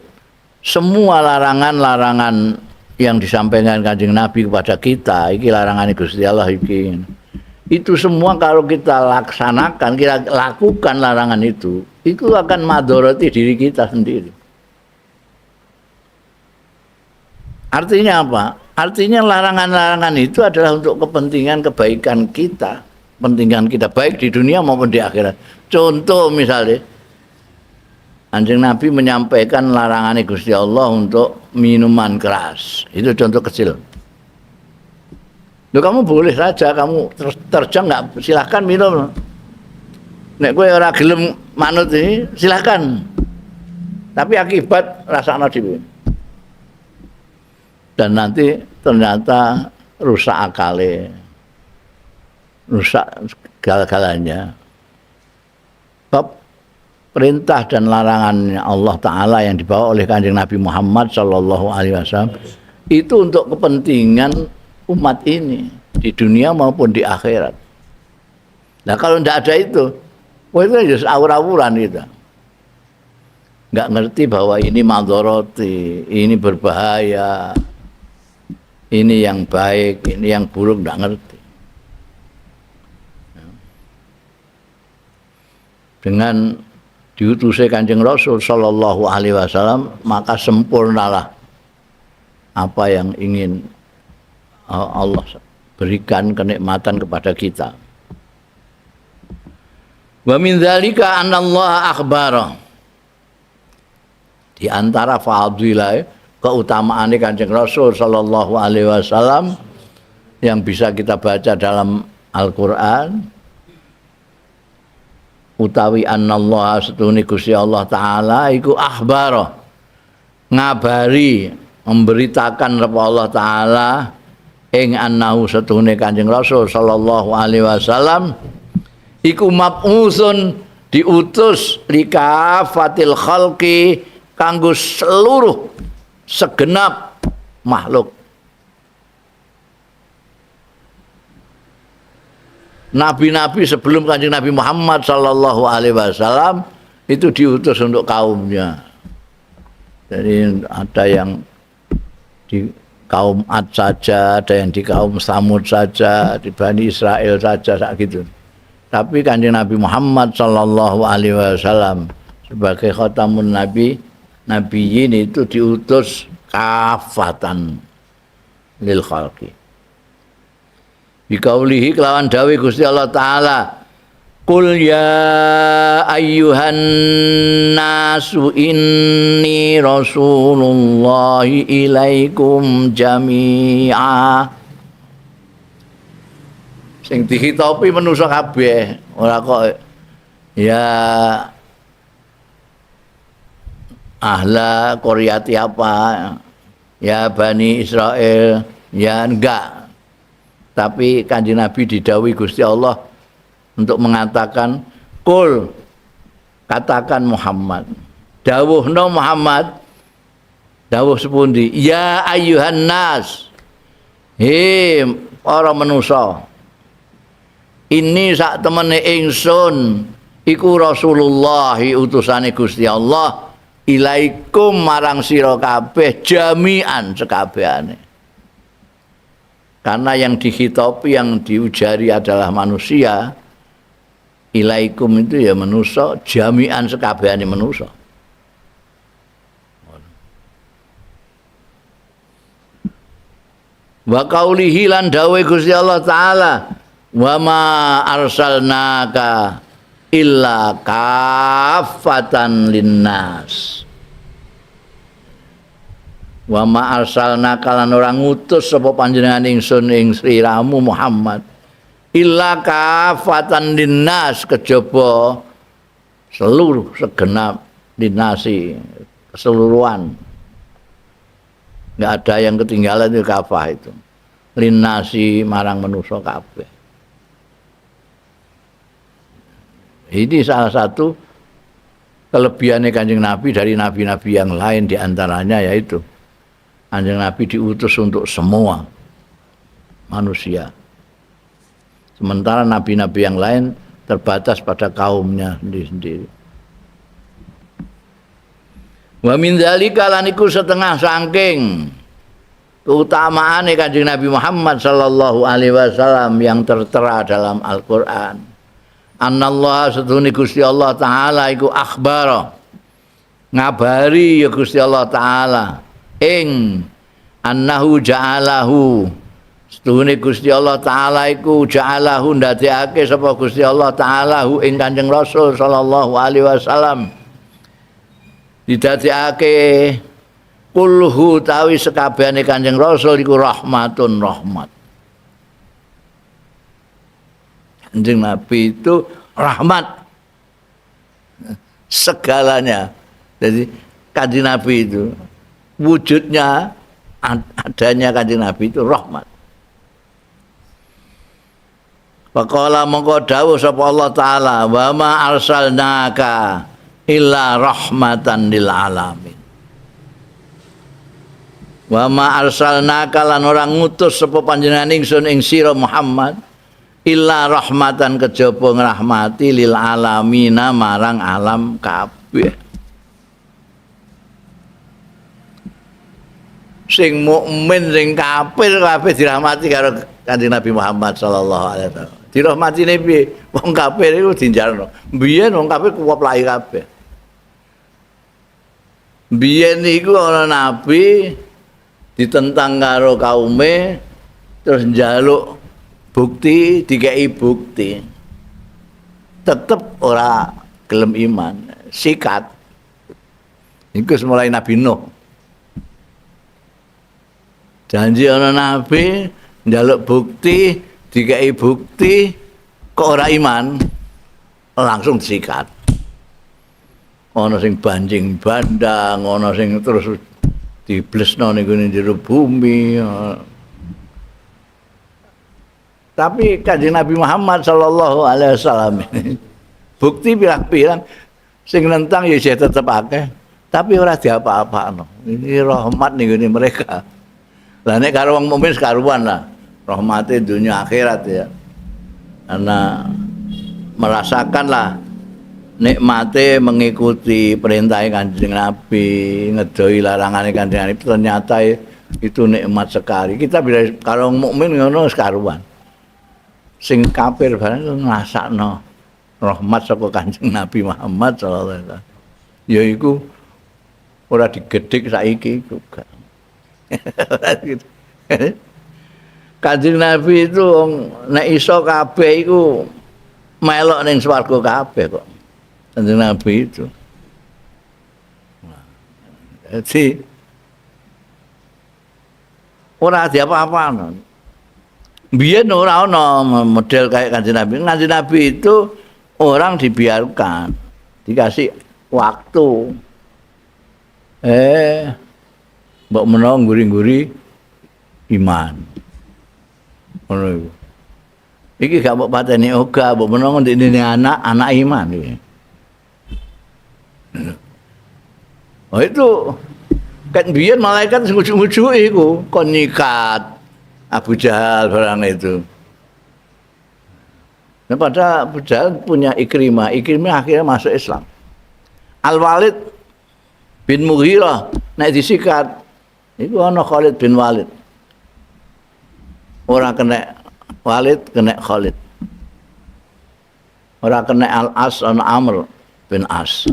semua larangan-larangan yang disampaikan Kanjeng Nabi kepada kita, iki larangan Gusti Allah iki. Itu semua kalau kita laksanakan, kita lakukan larangan itu akan madharati diri kita sendiri. Artinya apa? Artinya larangan-larangan itu adalah untuk kepentingan kebaikan kita, kepentingan kita baik di dunia maupun di akhirat. Contoh misalnya, Kanjeng Nabi menyampaikan larangan Gusti Allah untuk minuman keras. Itu contoh kecil. Loh, kamu boleh saja, kamu terjang nggak, silahkan minum. Nek kowe ora gelem manut ini, silahkan. Tapi akibat rasakno dhewe. Dan nanti ternyata rusak akale, rusak segala-galanya. Bab perintah dan larangan Allah Ta'ala yang dibawa oleh Kanjeng Nabi Muhammad Sallallahu Alaihi Wasallam itu untuk kepentingan umat ini di dunia maupun di akhirat. Nah kalau tidak ada itu, wah itu just awur-awuran itu. Nggak ngerti bahwa ini madharati, ini berbahaya, ini yang baik, ini yang buruk, nggak ngerti. Dengan diutusnya Kanjeng Rasul Sallallahu Alaihi Wasallam, maka sempurnalah apa yang ingin Allah berikan kenikmatan kepada kita. Wa min dzalika anna Allah akhbara. Di antara fadilah keutamaan Kanjeng Rasul Sallallahu Alaihi Wasallam yang bisa kita baca dalam Al-Qur'an, utawi annallaha setune Gusti Allah Ta'ala iku akhbara, ngabari, memberitakan kepada Allah Ta'ala ing annahu setune Kanjeng Rasul Sallallahu Alaihi Wasallam iku mab'utsun, diutus likafatil khalqi, kanggo seluruh segenap makhluk. Nabi-nabi sebelum Kanjeng Nabi Muhammad Sallallahu Alaihi Wasallam itu diutus untuk kaumnya. Jadi ada yang di kaum Ad saja, ada yang di kaum Samud saja, di Bani Israel saja, gitu. Tapi Kanjeng Nabi Muhammad Sallallahu Alaihi Wasallam sebagai khatamun Nabiyin itu diutus kafatan lil khalqi. Bikaulihi kelawan dawe Gusti Allah Ta'ala, Qul ya ayyuhan nasu inni rasulullahi ilaikum jami'a. Sing dihitopi manusa kabeh, ora kok ya ahla Qaryati apa, ya Bani Israel, ya enggak. Tapi Kanjeng Nabi didhawuhi Gusti Allah untuk mengatakan Qul, katakan Muhammad, dawuhna Muhammad, dawuh sepundi, ya ayyuhan nas, he para manusa, ini sak temene ingsun iku Rasulullah, utusane Gusti Allah, ilaikum marang sira kabeh jami'an sekabehane. Karena yang dihitopi, yang diujari adalah manusia, ilaikum itu ya manusia, jami'an sekabehane manusia. Wa qaulihi lan dawuh Gusti Allah Ta'ala, wa ma arsalnaka illa kaffatan linnas. Wa ma arsalna kalan ora ngutus sapa panjenengan ingsun ing sliramu Muhammad illa kafatan linnas, kejaba seluruh segenap dinasi, keseluruhan, enggak ada yang ketinggalan itu kafah itu linasi marang manusa kabeh. Ini salah satu kelebihannya Kanjeng Nabi dari nabi-nabi yang lain, diantaranya yaitu Kanjeng Nabi diutus untuk semua manusia. Sementara nabi-nabi yang lain terbatas pada kaumnya sendiri. Wa min dzalika lan iku setengah saking keutamaane Kanjeng Nabi Muhammad Sallallahu Alaihi Wasallam yang tertera dalam Al-Qur'an. Anallah satune Gusti Allah Ta'ala iku akhbara, ngabari ya Gusti Allah Ta'ala ing annahu ja'alahu, setune Gusti Allah Ta'ala iku ja'alahu ndadekake sapa Gusti Allah Ta'ala ing Kanjeng Rasul Sallallahu Alaihi Wasallam didadekake kulhu tawi sekabehane Kanjeng Rasul iku rahmatun rahmat. Kanjeng Nabi itu rahmat segalanya. Jadi Kanjeng Nabi itu wujudnya adanya Kanjeng Nabi itu rahmat. Faqala mongko dawuh sapa Allah taala wa ma arsalnaka illa rahmatan lil alamin. Wa ma arsalnaka lan ora ngutus sapa panjenengan ingsun ing sira Muhammad illa rahmatan kejaba ngrahmati lil alamina marang alam kabeh. Sing mukmin sing kafir kabeh dirahmati karo Kanjeng Nabi Muhammad sallallahu alaihi wasallam. Dirahmatine piye? Wong kafir iku dijarno. Biyen wong kafir kuwoplaki kabeh. Biyen iku ana nabi ditentang karo kaume terus njaluk bukti, dikei bukti. Tetep ora gelem iman, sikat. Iku mulai Nabi Nuh. Janji ana nabi njaluk bukti, dikei bukti kok ora iman, langsung disikat. Ana sing banjing bandang, ana sing terus diblesno ning jero bumi. Tapi Kanjeng Nabi Muhammad sallallahu alaihi wasallam bukti pirang-pirang sing nentang ya isih tetep akeh, tapi ora diapa-apakno. Ini rahmat ning mereka. Lah nek karo wong mukmin sekaruan lah. Rahmate dunia akhirat ya. Karena merasakanlah nikmate mengikuti perintah Kanjeng Nabi, ngedoi larangan Kanjeng Nabi, ternyata itu nikmat sekali. Kita bila kalau mukmin ngono sekaruan. Sing kafir barang ngrasakno rahmat saka Kanjeng Nabi Muhammad sallallahu alaihi wasallam. Yaiku ora digedhik saiki juga. Kanjeng Nabi itu nek iso kabeh iku melok ning swarga kabeh kok. Kanjeng Nabi itu. Jadi ora diapa-apano. Biyen ora ana model kayak Kanjeng Nabi. Kanjeng Nabi itu orang dibiarkan, dikasih waktu. Mbok menawa nguri-nguri iman. Ngono iku. Iki gak mbok pateni oga, mbok menawa ndekne anak iman iki. Oh itu kan biyen malaikat sing ngujuk-ngujuki iku kon nyikat Abu Jahal barang itu. Nah, pada Abu Jahal punya Ikrimah akhirnya masuk Islam. Al-Walid bin Mughirah nek disikat iku ana Khalid bin Walid. Ora kena Walid, kena Khalid. Ora kena Al-As ana Amr bin As.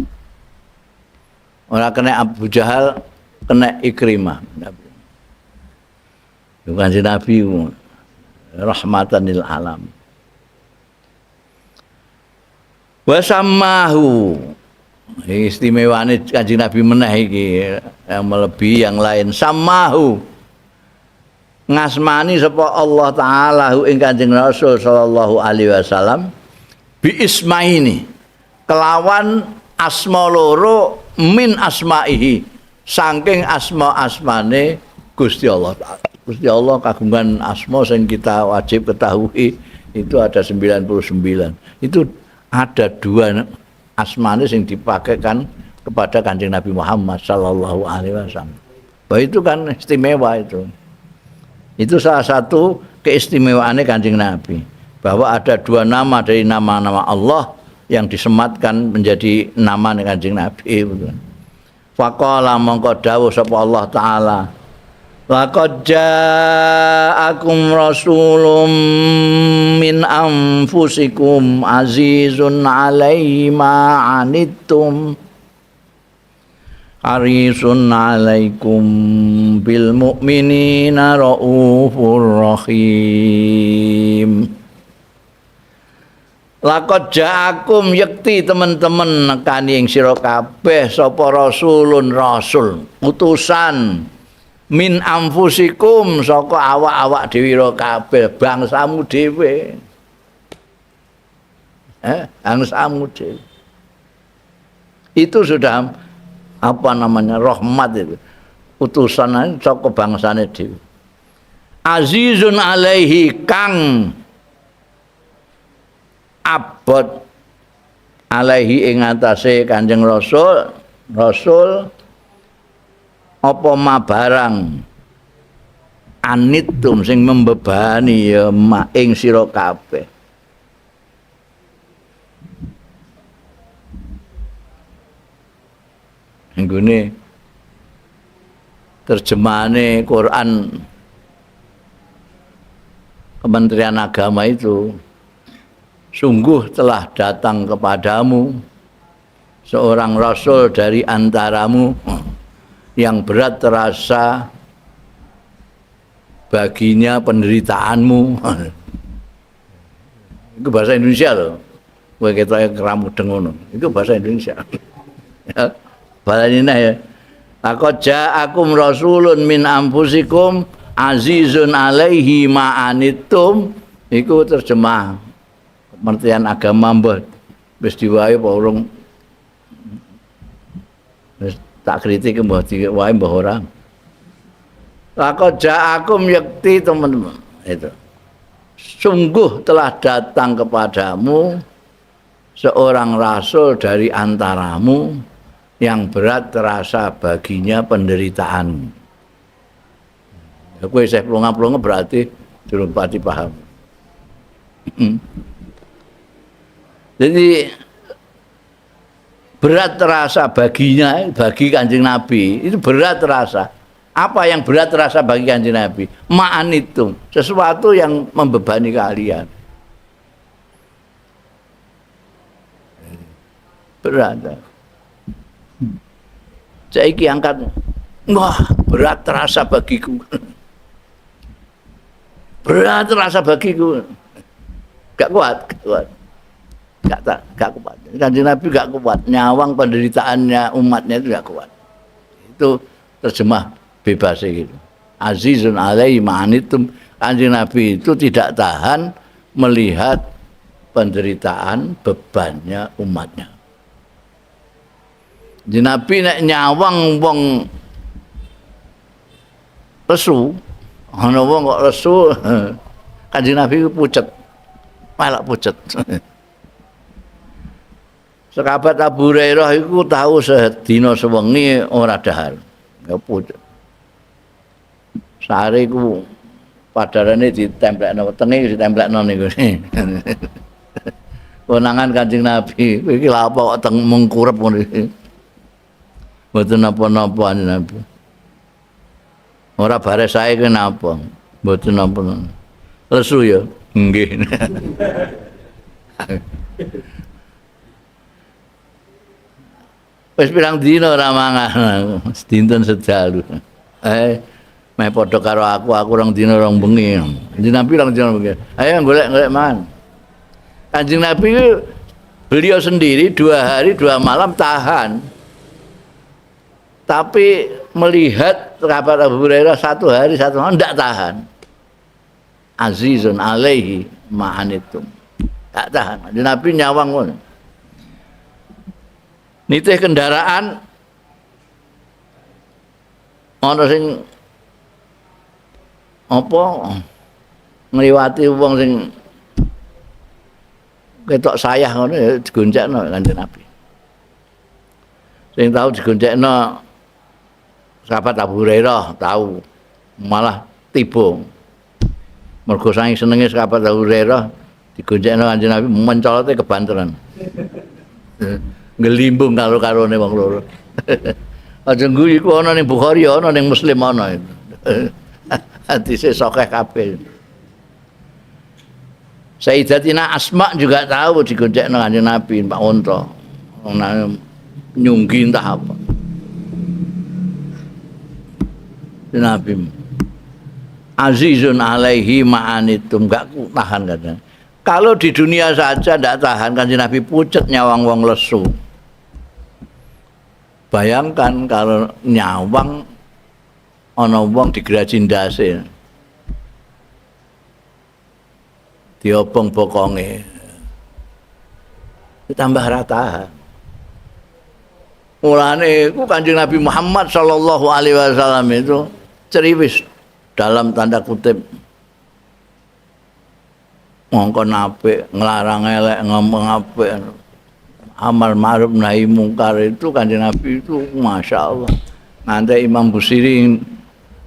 Ora kena Abu Jahal, kena Ikrimah. Kanjeng Nabi rahmatan lil alam. Wa sammahu. Istimewane Kanjeng Nabi meneh iki yang melebihi yang lain. Sammahu. Ngasmani sapa Allah taala ing Kanjeng Rasul sallallahu alaihi wasallam bi ismaini. Kelawan asma loro min asmaihi. Saking asma-asmane Gusti Allah taala. Gusti Allah kagungan asma yang kita wajib ketahui itu ada 99. Itu ada 2 asmane yang dipakaikan kepada Kanjeng Nabi Muhammad sallallahu alaihi wasallam. Bahwa itu kan istimewa itu. Itu salah satu keistimewaannya Kanjeng Nabi. Bahwa ada 2 nama dari nama-nama Allah yang disematkan menjadi nama Kanjeng Nabi. Faqala mongko dawuh sapa Allah taala laqad ja'akum rasulun min anfusikum azizun 'alaihi ma 'anittum harisun 'alaikum bil mu'minina raufur rahim. Laqad ja'akum yakti teman-teman nekani ing sira kabeh sapa rasulun rasul utusan min anfusikum saka awak-awak dhewe kabeh bangsamu dhewe. Bangsamu dhewe. Itu sudah apa namanya rahmat itu. Utusan saka bangsane dhewe. Azizun alaihi kang abot alaihi ing atase Kanjeng Rasul apa mabarang anitum sing membebani ya ing sira kabeh. Nggone terjemahane Quran Kementerian Agama itu, sungguh telah datang kepadamu seorang rasul dari antaramu yang berat terasa baginya penderitaanmu. Itu bahasa Indonesia loh. Kowe ketoke keramudeng ngono. Itu bahasa Indonesia. Ya. Balanina ya. Laqad ja'akum rasulun min anfusikum azizun alaihi ma anittum. Iku terjemah Kementerian Agama mbah wis diwae apa urung wis tak kritik mbah diwae mbah ora. Laqad ja'akum yakti teman-teman itu. Sungguh telah datang kepadamu seorang rasul dari antaramu yang berat terasa baginya penderitaan. Kowe isih plonga-plonga berarti durung pati paham. Jadi berat terasa baginya, bagi Kanjeng Nabi itu berat terasa. Apa yang berat terasa bagi Kanjeng Nabi? Ma'an itu sesuatu yang membebani kalian. Berat. Saiki angkat, wah berat terasa bagiku. Berat terasa bagiku. Gak kuat. Gak kuat. Kanjeng Nabi gak kuat, nyawang penderitaannya umatnya itu gak kuat. Itu terjemah bebas gitu. Azizun alaihi ma'anitum. Kanjeng Nabi itu tidak tahan melihat penderitaan bebannya umatnya. Kanjeng Nabi nek nyawang wong lesu, ana wong kok lesu, Kanjeng Nabi pucet. Malah pucet. Sahabat Abu Hurairah itu tahu sedina sewengi ora dahar. Ya pucet. Sare iku padarane ditemplekno wetenge ditemplekno niku. Konangan Kanjeng Nabi, iki lha apa kok teng mengkurep ngono iki. Mboten napa-napa Nabi. Ora bare sae ki napa? Mboten napa. Lesu ya? Nggih. Wis pirang dina ora mangan, sedinten sedalu. Meh padha karo aku rong dina rong bengi. Kanjeng Nabi rong dina bengi. Ayo golek mangan. Kanjeng Nabi beliau sendiri 2 hari 2 malam tahan. Tapi melihat sahabat Abu Hurairah 1 hari 1 malam tidak tahan. Azizun alaihi ma'anitum. Tak tahan. Kanjeng Nabi nyawang ngono. Nitih kendaraan ana sing apa ngliwati wong sing ketok sayah ngono ya digoncengno Kanjeng Nabi. Sing tahu digoncengno sahabat Abu Hurairah tahu malah tiba. Mergo saking senenge sahabat Abu Hurairah digoncengno Kanjeng Nabi mencolote kebanteran. Ngelimbung karo-karone wong loro. Aja ngguyu iku ana ning Bukhari ana ning Muslim ana itu. Hadise sahih kabeh. Sayyidatina Asma juga tahu digoncengno Kanjeng Nabi Pak Unta. Nyunggi entah apa. Nabi Azizun alaihi ma'anitum gak tahan katanya. Kalau di dunia saja tidak tahan Kanjeng Nabi pucet nyawang wong lesu. Bayangkan kalau nyawang ana wong digeraji ndase. Diobong bokonge. Ditambah rata. Mulane iku Kanjeng Nabi Muhammad sallallahu alaihi wasallam itu ceriwis dalam tanda kutip ngongkon apik, nglarang elek, ngomong apik. Amal ma'ruf nahi mungkar itu Kanjeng Nabi itu Masya Allah. Nanti Imam Busiri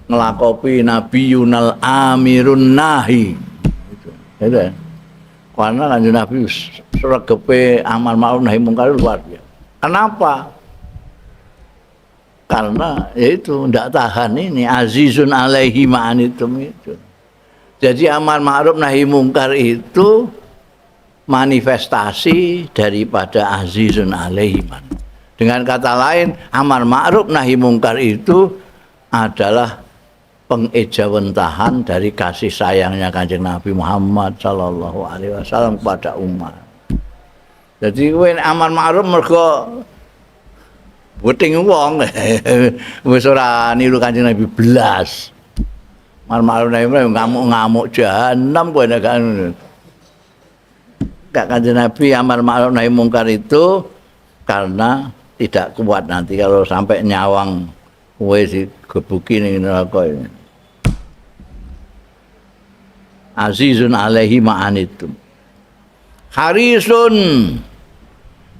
ngelakopi Nabi Yunal Amirun Nahi. Itu. Karena Kanjeng Nabi sregepe amal ma'ruf nahi mungkar luar biasa. Kenapa? Karena yaitu tidak tahan ini azizun alaihi ma'anitum itu. Jadi amal ma'ruf nahi mungkar itu manifestasi daripada azizun alaihi man. Dengan kata lain, amal ma'ruf nahi mungkar itu adalah pengejawentahan dari kasih sayangnya Kanjeng Nabi Muhammad sallallahu alaihi wasallam kepada umat. Jadi kowe amal ma'ruf mergo weting wong wis ora niru Kanjeng Nabi belas. Mal-mal ngamuk-ngamuk jahanam kowe nek gak Kanjeng Nabi amal ma'ruf nahi mungkar itu karena tidak kuat nanti kalau sampai nyawang kowe digebuki ning neraka ini. Azizun alaihi ma'anitum. Harisun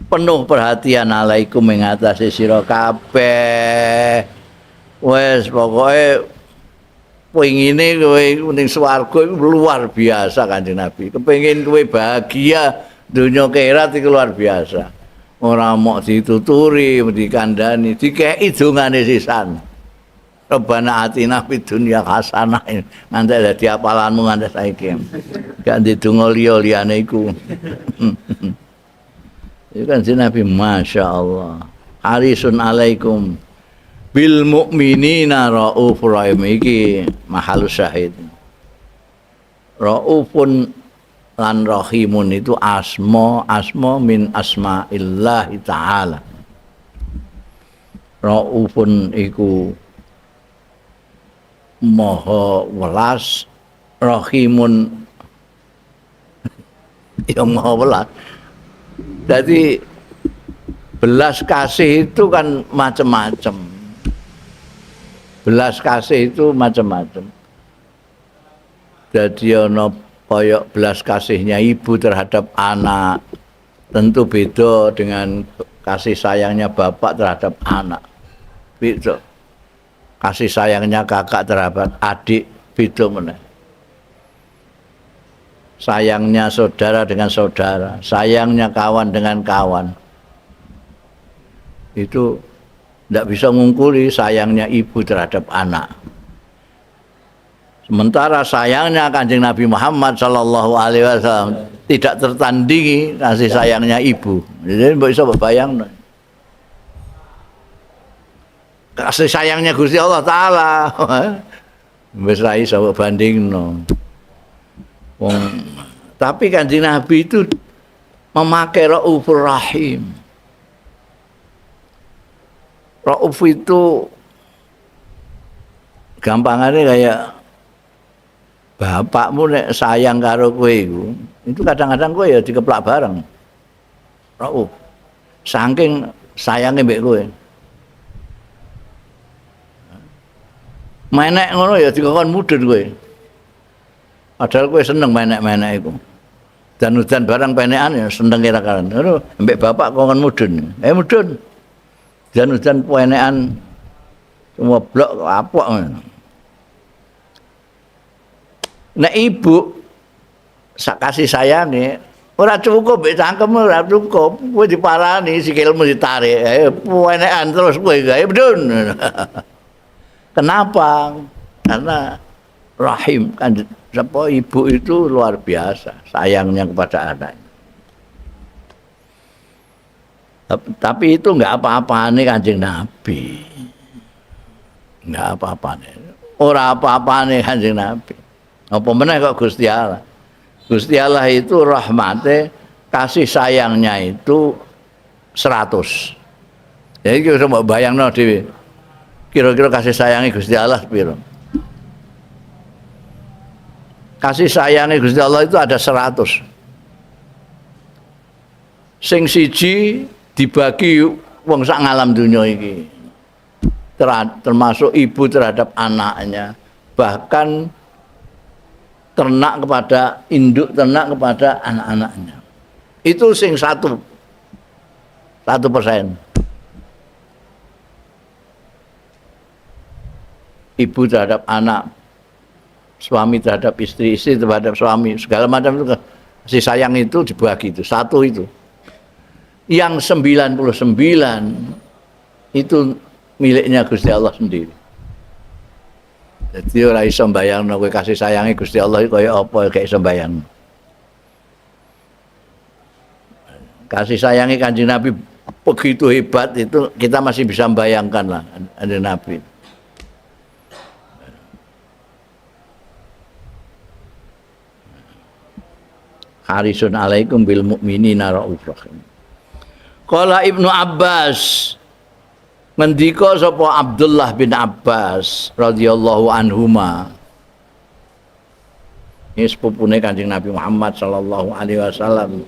penuh perhatian alaikum mengatasi sira kabeh. Wes pokoke pengine kowe ning swarga iku luar biasa Kanjeng Nabi. Kepengin kowe bahagia donya akhirat iku luar biasa. Ora mok dituturi, dikandani, dikeki dongane sisan. Rabbana atina fid dunya hasanah. Nganti dadi apalanmu nganti saiki. Gak ndedonga liya-liyane iku. Itu kan Nabi Masya Allah. Harisun alaikum bil mu'minina raufur rahim iki mahal syahid. Raufun lan rahimun itu asma min asma'illahi ta'ala. Raufun iku maha welas, rahimun ya maha welas. Jadi belas kasih itu kan macam-macam. Belas kasih itu macam-macam. Jadi ono koyok belas kasihnya ibu terhadap anak, tentu beda dengan kasih sayangnya bapak terhadap anak. Beda. Kasih sayangnya kakak terhadap adik beda meneh. Sayangnya saudara dengan saudara, sayangnya kawan dengan kawan. Itu tidak bisa ngungkuli sayangnya ibu terhadap anak. Sementara sayangnya Kanjeng Nabi Muhammad sallallahu alaihi wasallam tidak tertandingi kasih sayangnya ibu. Jadi mbok iso bayangno. Kasih sayangnya Gusti Allah taala. Wis ra iso bandingno. Tapi Kanjeng Nabi itu memakai Raufur Rahim. Rauf itu gampangannya kayak bapakmu nek sayang karo kowe itu kadang-kadang kowe ya dikeplak bareng. Rauf. Saking sayangnya mbek kowe. Menek ngono ya dikon mudhun kowe. Padahal kowe seneng menek-menek iku. Dan barang penekan ya seneng kira-kira. Ngono mbek bapak kok mudhun. Mudhun. Dan penekan semua blok apok ngono. Nek ibu sak kasih sayange ora cukup mbek cangkem ora cukup. Kowe diparani sikilmu ditarik. Penekan terus kowe gawe mudhun. Kenapa? Karena rahim kan siapa ibu itu luar biasa sayangnya kepada anaknya. Tapi itu enggak apa-apane Kanjeng Nabi. Enggak apa-apane. Ora apa-apane Kanjeng Nabi. Apa meneh kok Gusti Allah. Gusti Allah itu rahmate, kasih sayangnya itu 100. Jadi kita mau bayangno dhewe. Kira-kira kasih sayangnya Gusti Allah piro? Kasih sayangnya Gusti Allah itu ada 100. Sing siji dibagi wong sak ngalam dunya iki. Termasuk ibu terhadap anaknya, bahkan ternak kepada induk ternak kepada anak-anaknya. Itu sing 1%. Ibu terhadap anak, suami terhadap istri, istri terhadap suami, segala macam itu kasih sayang itu dibagi itu, 1 itu. Yang 99 itu miliknya Gusti Allah sendiri. Jadi ora iso mbayangno kowe kasih sayange Gusti Allah kaya apa gak iso mbayang. Kasih sayange Kanjeng Nabi begitu hebat itu kita masih bisa membayangkan lah Kanjeng Nabi. Harisun alaikum bil mu'minina raufur rahim. Qala Ibnu Abbas, ngendika sapa Abdullah bin Abbas radhiyallahu anhuma. Ini sepupune Kanjeng Nabi Muhammad sallallahu alaihi wasallam.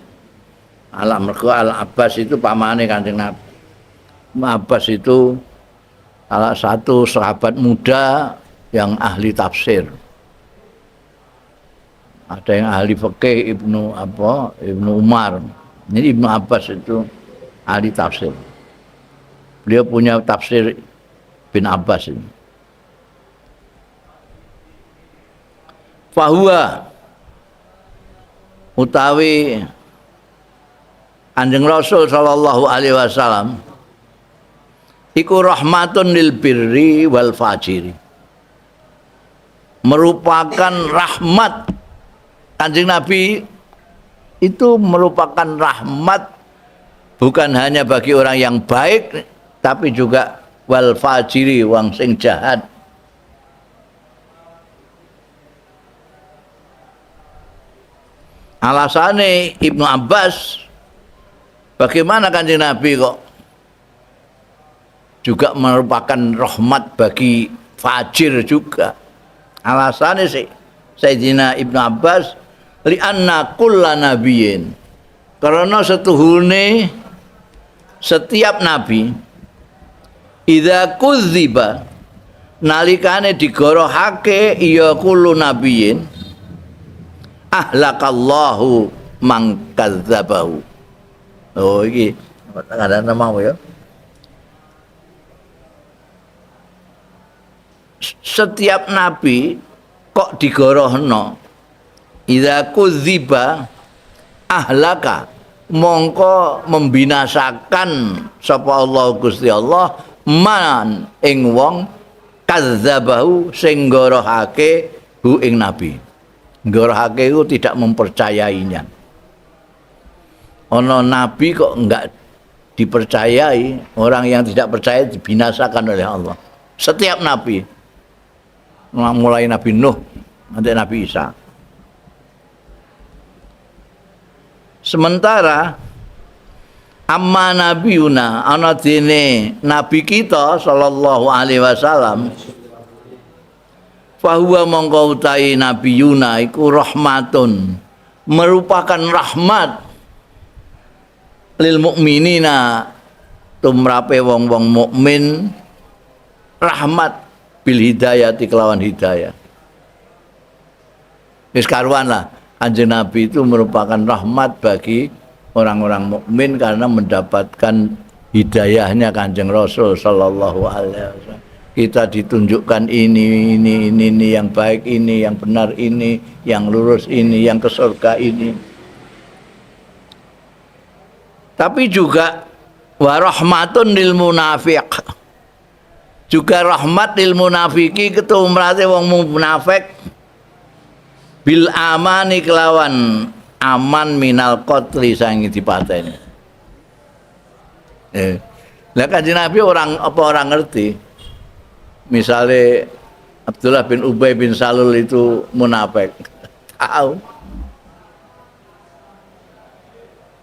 Mergo Al Abbas itu pamane Kanjeng Nabi. Abbas itu salah satu sahabat muda yang ahli tafsir. Ada yang ahli fikih Ibnu Umar. Ini Ibnu Abbas itu ahli tafsir. Beliau punya tafsir bin Abbas ini. Fahuwa utawi Kanjeng Rasul sallallahu alaihi wasallam iku rahmatun lil birri wal fajiri. Merupakan rahmat. Kanjeng Nabi itu merupakan rahmat bukan hanya bagi orang yang baik tapi juga wal fajiri wong sing jahat. Alasane Ibnu Abbas, bagaimana Kanjeng Nabi kok juga merupakan rahmat bagi fajir juga? Alasane sih Sayyidina Ibnu Abbas li'anna kulla nabiyyin, karena setuhune setiap nabi idza kudziba nalikane digorohake ya kullu nabiyyin ahlakallahu man kadzabahu. Oh iki ada nama ya. Setiap nabi kok digorohno idza kudziba ahlaka, mongko membinasakan sapa Allah Gusti Allah man ing wong kadzabahu sing gorohake hu ing nabi. Gorohake itu tidak mempercayainya. Ono nabi kok enggak dipercayai, orang yang tidak percaya dibinasakan oleh Allah. Setiap nabi, mulai Nabi Nuh sampai Nabi Isa. Sementara amma nabiyuna ana dene nabi kita sallallahu alaihi wasallam fahuwa mongko utahi nabiyuna iku rahmatun, merupakan rahmat lil mukminina tumrape wong-wong mukmin, rahmat bil hidayati kelawan hidayah. Wis karuan lah, Kanjeng Nabi itu merupakan rahmat bagi orang-orang mukmin karena mendapatkan hidayahnya Kanjeng Rasul sallallahu alaihi wasallam. Kita ditunjukkan ini yang baik ini, yang benar ini, yang lurus ini, yang ke surga ini. Tapi juga wa rahmatun lil munafiq. Juga rahmat lil munafiki ketumrate wong munafik bil amani kelawan aman minal qatli sangi dipateni. Lah Kanjeng Nabi orang ngerti. Misalnya Abdullah bin Ubay bin Salul itu munafik. Tahu.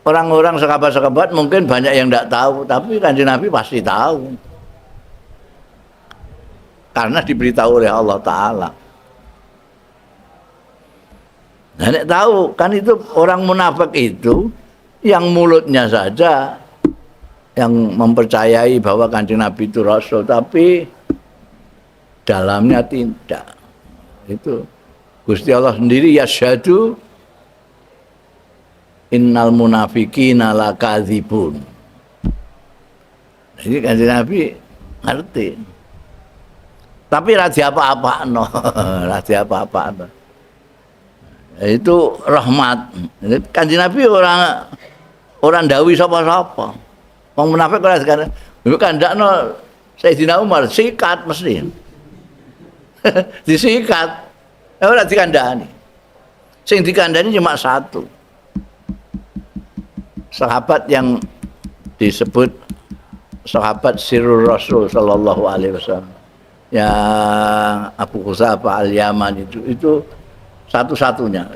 orang-orang sahabat-sahabat mungkin banyak yang tidak tahu, tapi Kanjeng Nabi pasti tahu. Karena diberitahu oleh Allah Ta'ala. Nah, nek tahu kan itu orang munafik itu yang mulutnya saja yang mempercayai bahwa Kanjeng Nabi itu Rasul, tapi dalamnya tidak. Itu Gusti Allah sendiri yasyhadu innal munafiqina lakadzibun. Jadi Kanjeng Nabi ngerti. Tapi raja apa-apa no, raja apa-apa no. Itu rahmat. Kanjeng Nabi orang dawi sapa-sapa. Wong munafik ora sekarang. Iku kandakno Sayyidina Umar sikat mesti. Disikat. Ora dikandani. Sing dikandani cuma satu. Sahabat yang disebut sahabat Sirrul Rasul sallallahu alaihi wasallam. Yang Abu Huzaifah Al-Yaman itu satu-satunya.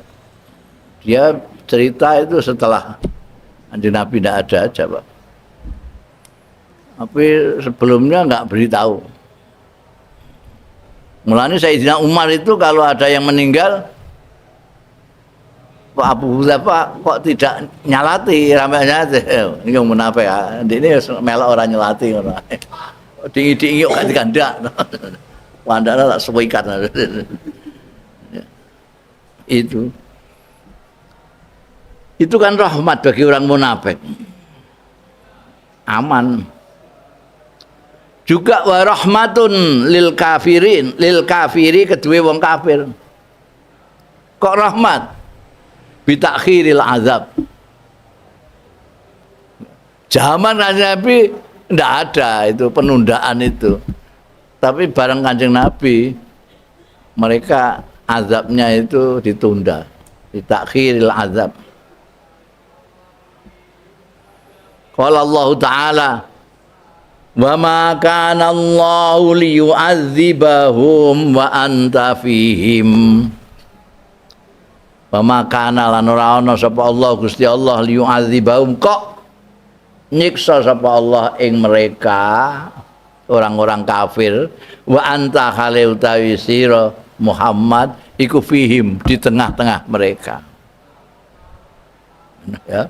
Dia cerita itu setelah Kanjeng Nabi tidak ada aja, Pak. Tapi sebelumnya nggak beritahu. Mulanya Sayyidina Umar itu kalau ada yang meninggal, Pak Abu Huzaifah kok tidak nyalati, ramenya ini yang munafik ya. Ini melok orang nyelati ngono. Dingi-dingi kok dikandak. Wandana tak suwikat. Itu kan rahmat bagi orang munafik. Aman. Juga wa rahmatun lil kafiri kedua wong kafir. Kok rahmat? Bitakhiril azab. Zaman Nabi tidak ada itu penundaan itu. Tapi bareng Kanjeng Nabi mereka azabnya itu ditunda, ditakhiril azab. Qala Allah Ta'ala wa ma kana Allahu liyu'adzibahum wa anta fihim. Wa ma kana lan ora ana sapa Allah Gusti Allah liyu'adzibahum kok nyiksa sapa Allah ing mereka orang-orang kafir wa anta khale utawi sira Muhammad iku fihim di tengah-tengah mereka. Ya.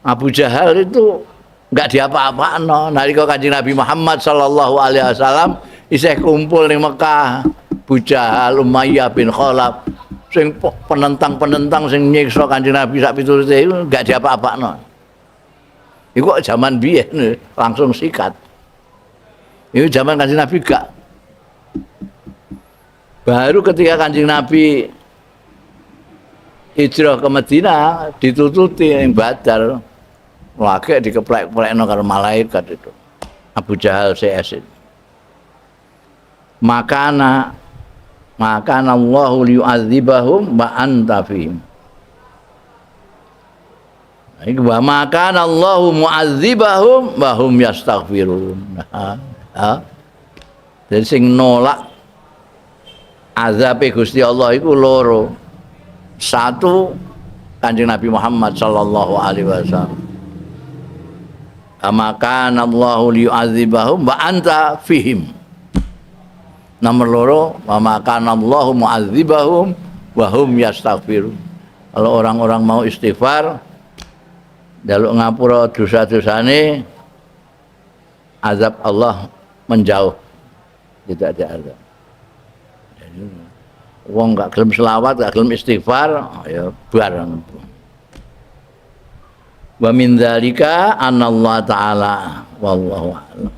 Abu Jahal itu enggak diapa-apano nalika Kanjeng Nabi Muhammad sallallahu alaihi wasallam isih kumpul ning Mekah. Abu Jahal, Umayyah bin Khalaf sing penentang-penentang sing nyiksa Kanjeng Nabi sak piturute iku enggak diapa-apano. Iku kok zaman biyen langsung sikat. Itu zaman Kanjeng Nabi gak. Baru ketika Kanjeng Nabi hijrah ke Madinah ditututi yang Badar. Lagi dikeplek-plekno karo malaikat itu. Abu Jahal CS itu. Makana Allahu liyu'adzibahum wa anta fihim. Wa makana Allahu mu'adzibahum wa hum yastaghfirun. Jadi sing nolak azabe Gusti Allah iku loro. Satu Kanjeng Nabi Muhammad sallallahu alaihi wasallam. Maka Allahu liyu'adzibahum wa anta fihim. Nomor loro, wa maka Allahu mu'adzibahum wa hum yastaghfirun. Kalau orang-orang mau istighfar, jaluk ngapura dosa-dosane, azab Allah menjauh. Tidak ada azab. Wong gak gelem selawat, gak gelem istighfar, ya bareng. Wa min dzalika anallahu ta'ala wallahu a'lam.